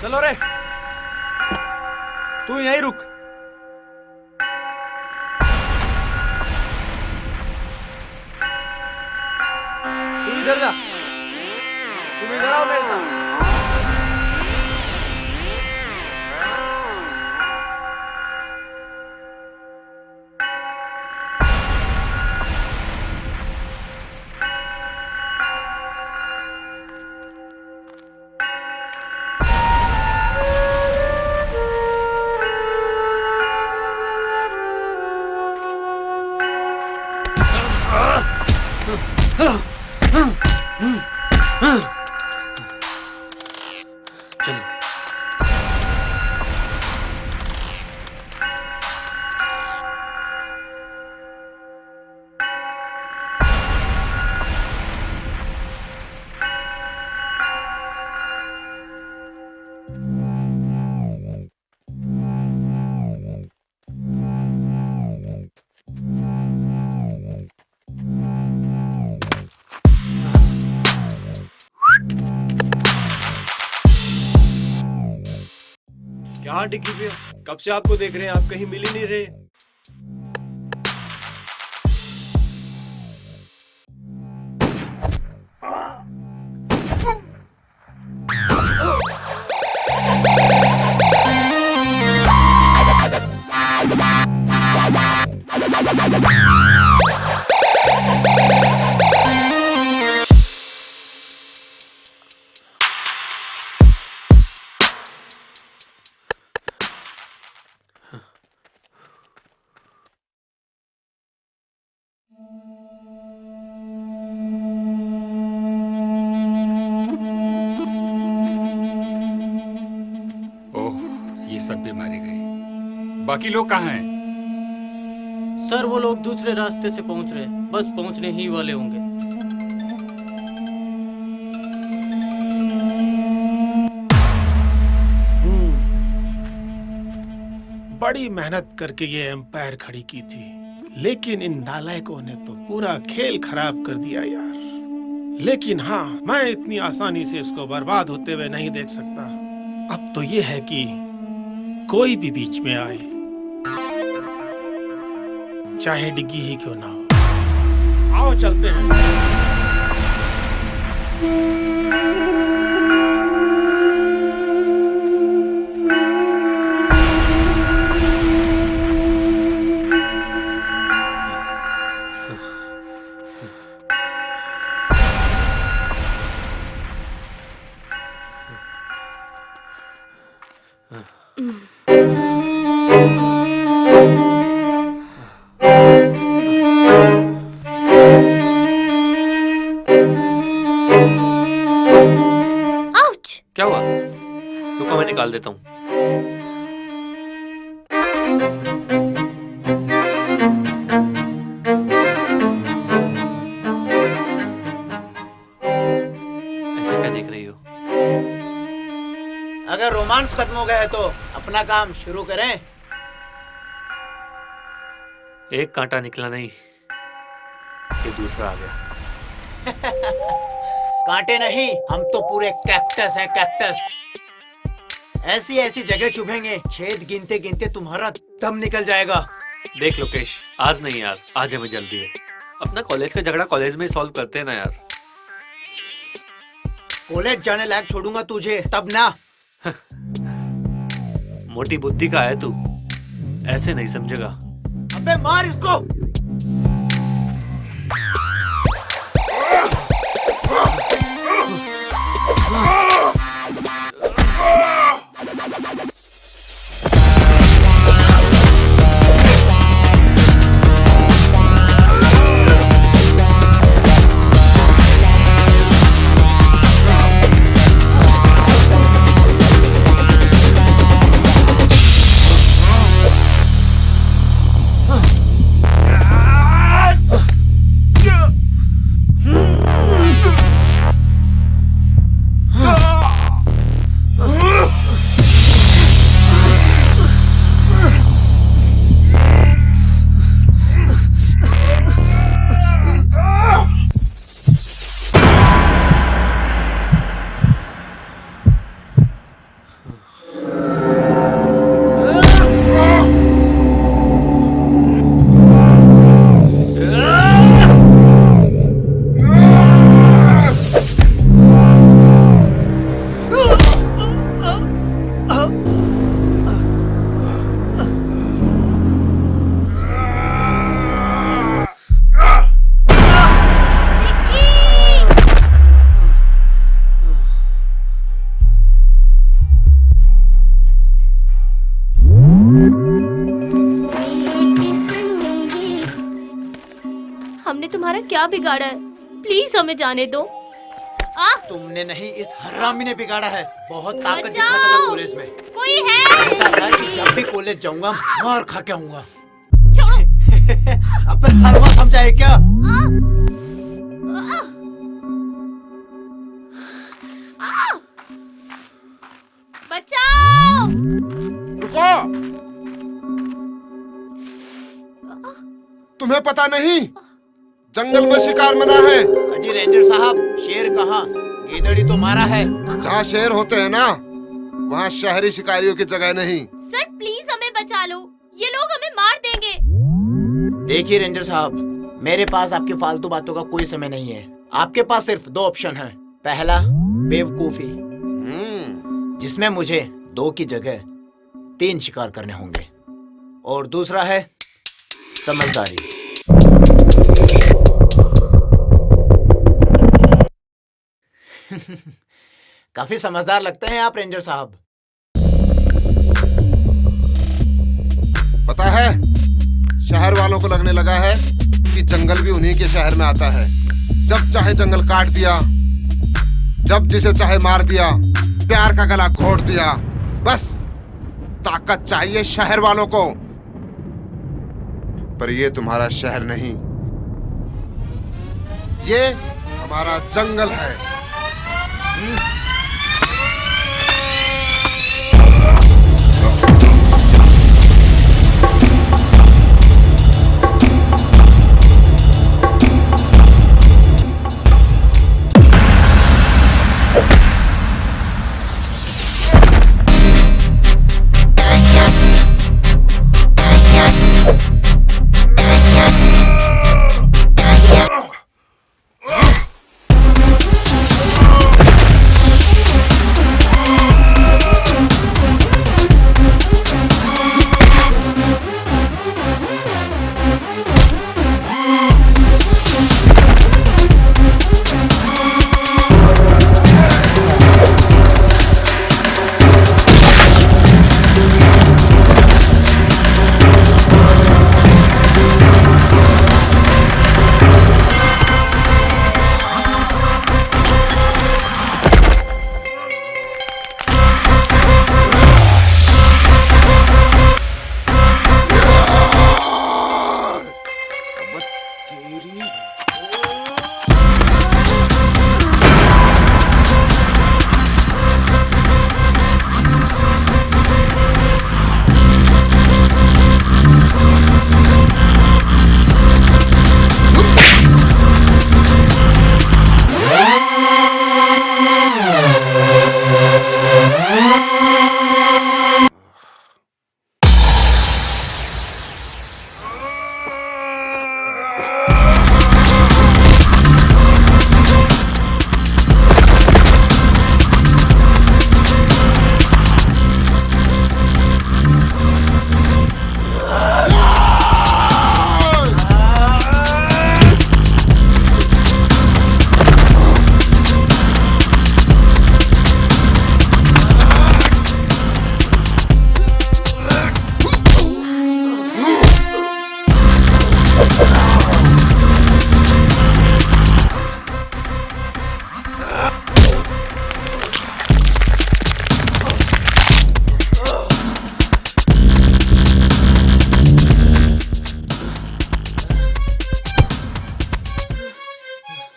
चलो रे, तू यहीं रुक। तू इधर जा। तुम इधर आओ मेरे साथ। चलो। क्या डिग्गी भैया, कब से आपको देख रहे हैं, आप कहीं मिल ही नहीं रहे। ओह, ये सब भी मारे गए। बाकी लोग कहाँ हैं? सर वो लोग दूसरे रास्ते से पहुंच रहे हैं, बस पहुंचने ही वाले होंगे। बड़ी मेहनत करके ये एम्पायर खड़ी की थी, लेकिन इन नालायकों ने तो पूरा खेल खराब कर दिया यार। लेकिन हाँ, मैं इतनी आसानी से इसको बर्बाद होते हुए नहीं देख सकता। अब तो ये है कि कोई भी बीच में आए, चाहे डिग्गी ही क्यों ना हो। आओ चलते हैं। क्या हुआ? रुको, मैं निकाल देता हूँ। ऐसे क्या देख रही हो? अगर रोमांस खत्म हो गया है तो अपना काम शुरू करें। एक कांटा निकला नहीं कि दूसरा आ गया। कांटे नहीं, हम तो पूरे कैक्टस है, कैक्टस। ऐसी ऐसी जगह चुभेंगे, छेद गिनते गिनते तुम्हारा दम निकल जाएगा। देख लोकेश, आज नहीं यार, आज हमें जल्दी है। अपना कॉलेज का झगड़ा कॉलेज में सॉल्व करते हैं ना यार। कॉलेज जाने लायक छोड़ूंगा तुझे तब ना। मोटी बुद्धि का है तू, ऐसे नहीं समझेगा। अबे मार इसको। हमने तुम्हारा क्या बिगाड़ा है? प्लीज हमें जाने दो। तुमने नहीं, इस हरामी ने बिगाड़ा है। बहुत ताकत बचाओ! दिखाता था कॉलेज में। कोई है? कहता था कि जब भी कॉलेज जाऊंगा मार खा के आऊंगा। अब हलवा समझा है क्या? बचाओ! रुको! तुम्हें पता नहीं जंगल में शिकार मना है। अजी रेंजर साहब, शेर कहाँ? गीदड़ी तो मारा है। जहाँ शेर होते हैं ना, वहाँ शहरी शिकारियों की जगह नहीं। सर प्लीज हमें बचा लो, ये लोग हमें मार देंगे। देखिए रेंजर साहब, मेरे पास आपकी फालतू बातों का कोई समय नहीं है। आपके पास सिर्फ 2 ऑप्शन हैं। पहला, बेवकूफी, जिसमें मुझे 2 की जगह 3 शिकार करने होंगे, और दूसरा है समझदारी। काफी समझदार लगते हैं आप रेंजर साहब। पता है, शहर वालों को लगने लगा है कि जंगल भी उन्हीं के शहर में आता है। जब चाहे जंगल काट दिया, जब जिसे चाहे मार दिया, प्यार का गला घोट दिया। बस ताकत चाहिए शहर वालों को। पर ये तुम्हारा शहर नहीं, ये हमारा जंगल है।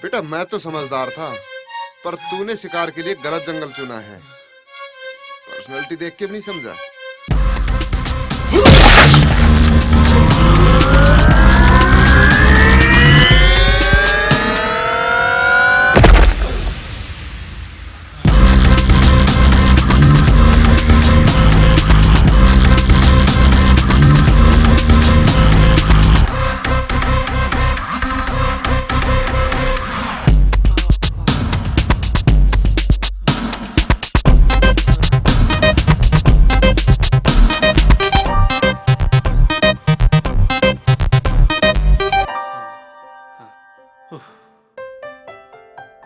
बेटा, मैं तो समझदार था, पर तूने शिकार के लिए गलत जंगल चुना है। पर्सनालिटी देख के भी नहीं समझा।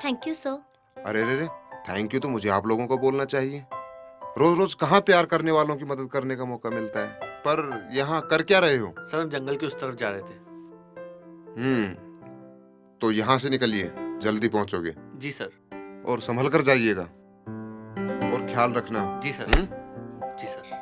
Thank you sir. अरे रे रे, थैंक यू तो मुझे आप लोगों को बोलना चाहिए। रोज रोज कहाँ प्यार करने वालों की मदद करने का मौका मिलता है। पर यहाँ कर क्या रहे हो? सर हम जंगल के उस तरफ जा रहे थे। तो यहाँ से निकलिए, जल्दी पहुंचोगे। जी सर। और संभल कर जाइएगा और ख्याल रखना। जी सर। जी सर।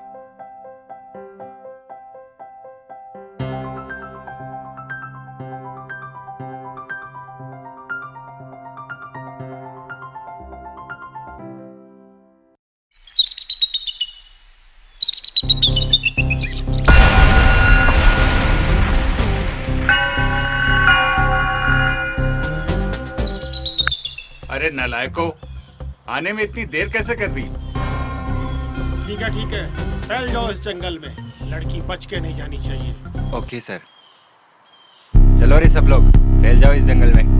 अरे नालायको, आने में इतनी देर कैसे कर दी? ठीक है, फैल जाओ इस जंगल में। लड़की बच के नहीं जानी चाहिए। Okay sir. चलो रे सब लोग, फैल जाओ इस जंगल में।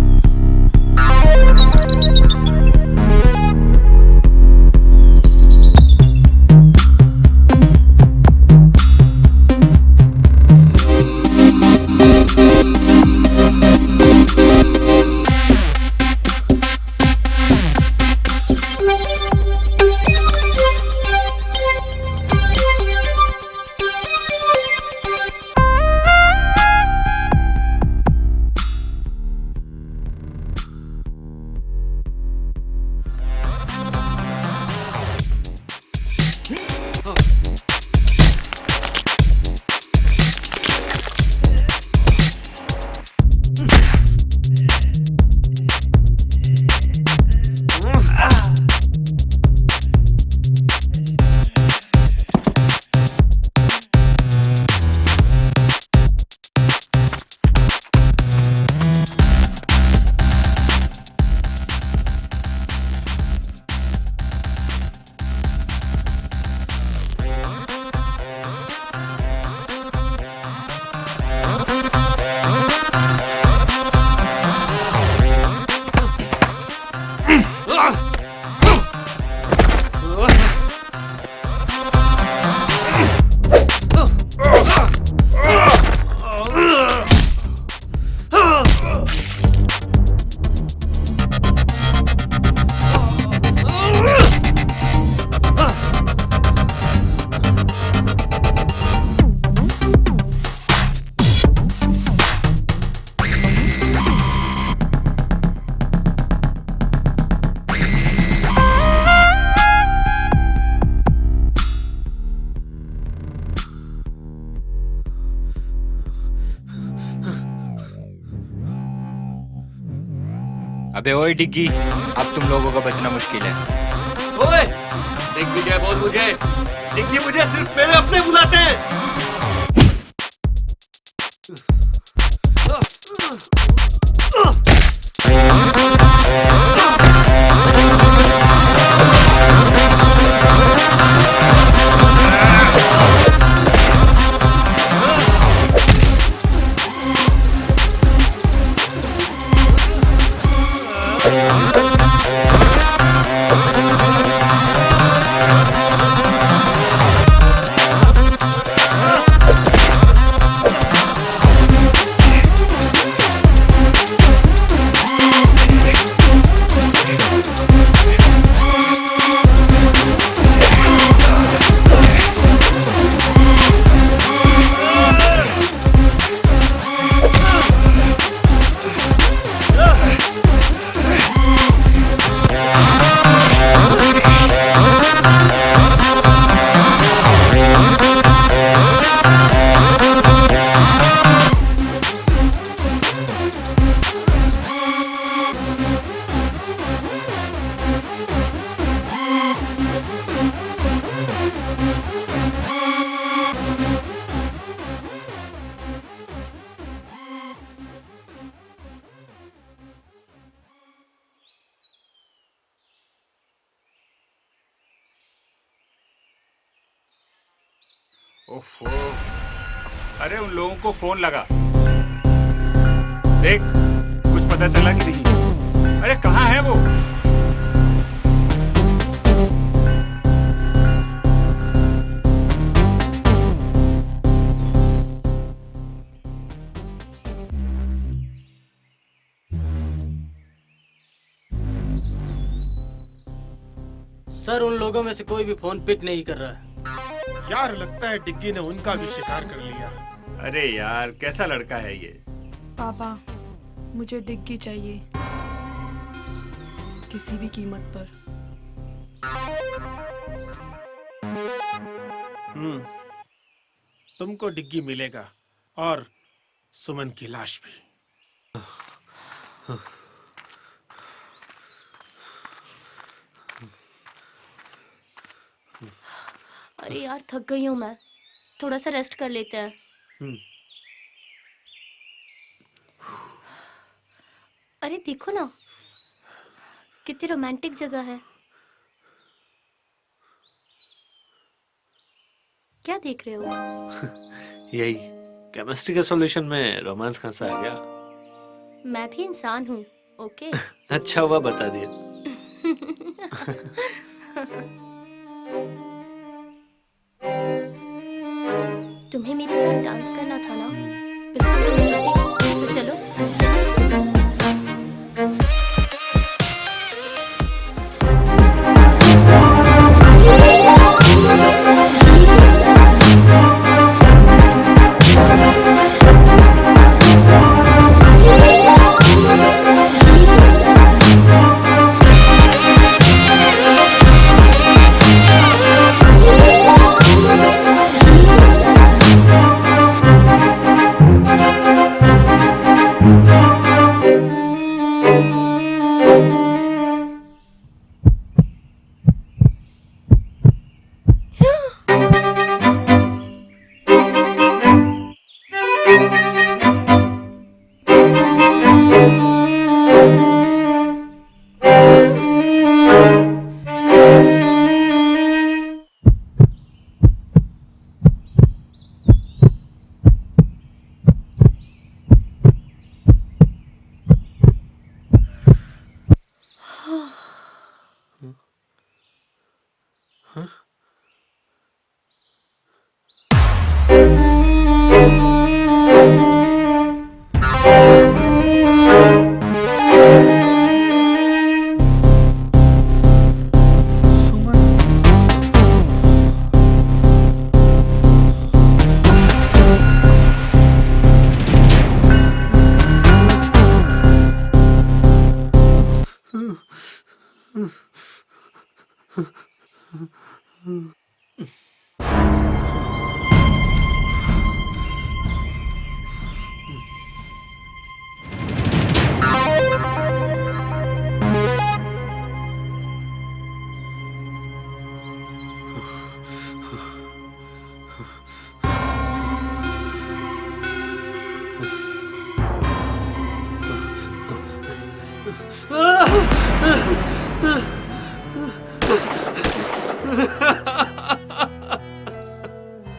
अबे ओए डिग्गी, अब तुम लोगों का बचना मुश्किल है। ओए, दिग्विजय बोल मुझे। डिग्गी मुझे सिर्फ मेरे अपने बुलाते हैं। ओफो, अरे उन लोगों को फोन लगा, देख कुछ पता चला कि नहीं? अरे कहाँ है वो? सर उन लोगों में से कोई भी फोन पिक नहीं कर रहा है। यार लगता है डिग्गी ने उनका भी शिकार कर लिया। अरे यार कैसा लड़का है ये? पापा मुझे डिग्गी चाहिए। किसी भी कीमत पर। तुमको डिग्गी मिलेगा और सुमन की लाश भी। अरे यार थक गई हूँ मैं, थोड़ा सा रेस्ट कर लेते हैं। अरे देखो ना, कितनी रोमांटिक जगह है। क्या देख रहे हो? यही केमिस्ट्री के सॉल्यूशन में रोमांस कहाँ से आ गया? मैं भी इंसान हूँ, ओके? अच्छा हुआ बता दिया। तुम्हें मेरे साथ डांस करना था ना? बिल्कुल, तो चलो।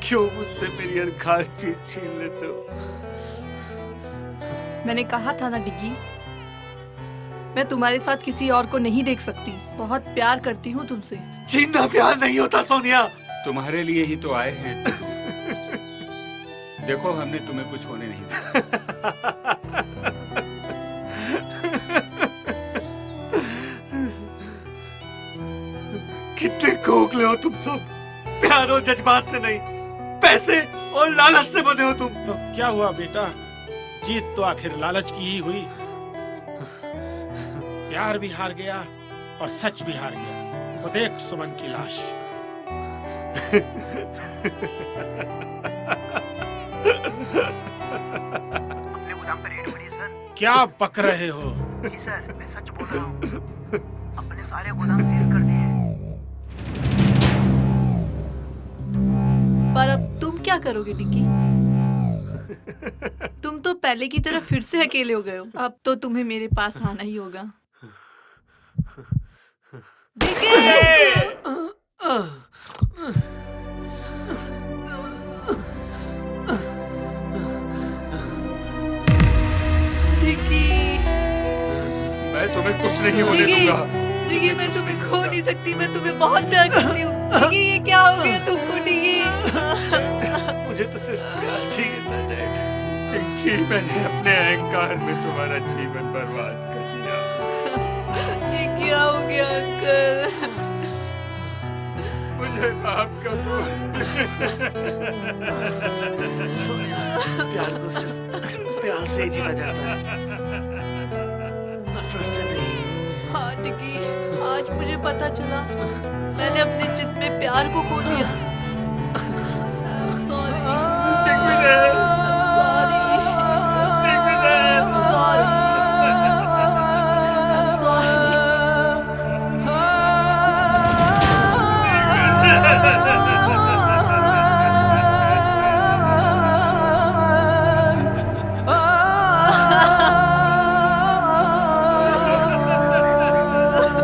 क्यों मुझसे मेरी हर खास चीज छीन लेते हो? मैंने कहा था ना डिग्गी, मैं तुम्हारे साथ किसी और को नहीं देख सकती। बहुत प्यार करती हूँ तुमसे। छीनना प्यार नहीं होता सोनिया। तुम्हारे लिए ही तो आए हैं। देखो हमने तुम्हें कुछ होने नहीं दिया। कितने खोखले हो तुम सब। प्यार और जज्बात से नहीं, पैसे और लालच से बने हो तुम। तो क्या हुआ बेटा, जीत तो आखिर लालच की ही हुई। प्यार भी हार गया और सच भी हार गया। वो देख सुमन की लाश। क्या बक रहे हो? जी सर, मैं सच बोल रहा हूँ। अपने सारे गोदाम सील कर दिए। पर अब तुम क्या करोगे डिग्गी? तुम तो पहले की तरह फिर से अकेले हो गए हो। अब तो तुम्हें मेरे पास आना ही होगा। मैं तुम्हें कुछ नहीं होने दूंगा। डिग्गी, मैं तुम्हें खो नहीं सकती। मैं तुम्हें बहुत प्यार करती हूँ। डिग्गी, ये क्या हो गया तुमको डिग्गी? मुझे तो सिर्फ प्यार चाहिए था डैड। चिंकी, मैंने अपने अहंकार में तुम्हारा जीवन बर्बाद कर दिया। ये क्या हो गया अंकल? मुझे माफ कर दो। सोनिया, प्यार को सिर्फ प्यार से ही जीता जाता है, नफरत से नहीं। हाँ डिग्गी, डिग्गी, आज मुझे पता चला मैंने अपने चित में प्यार को खो दिया। I'm sorry. I'm sorry. I'm sorry. I'm sorry.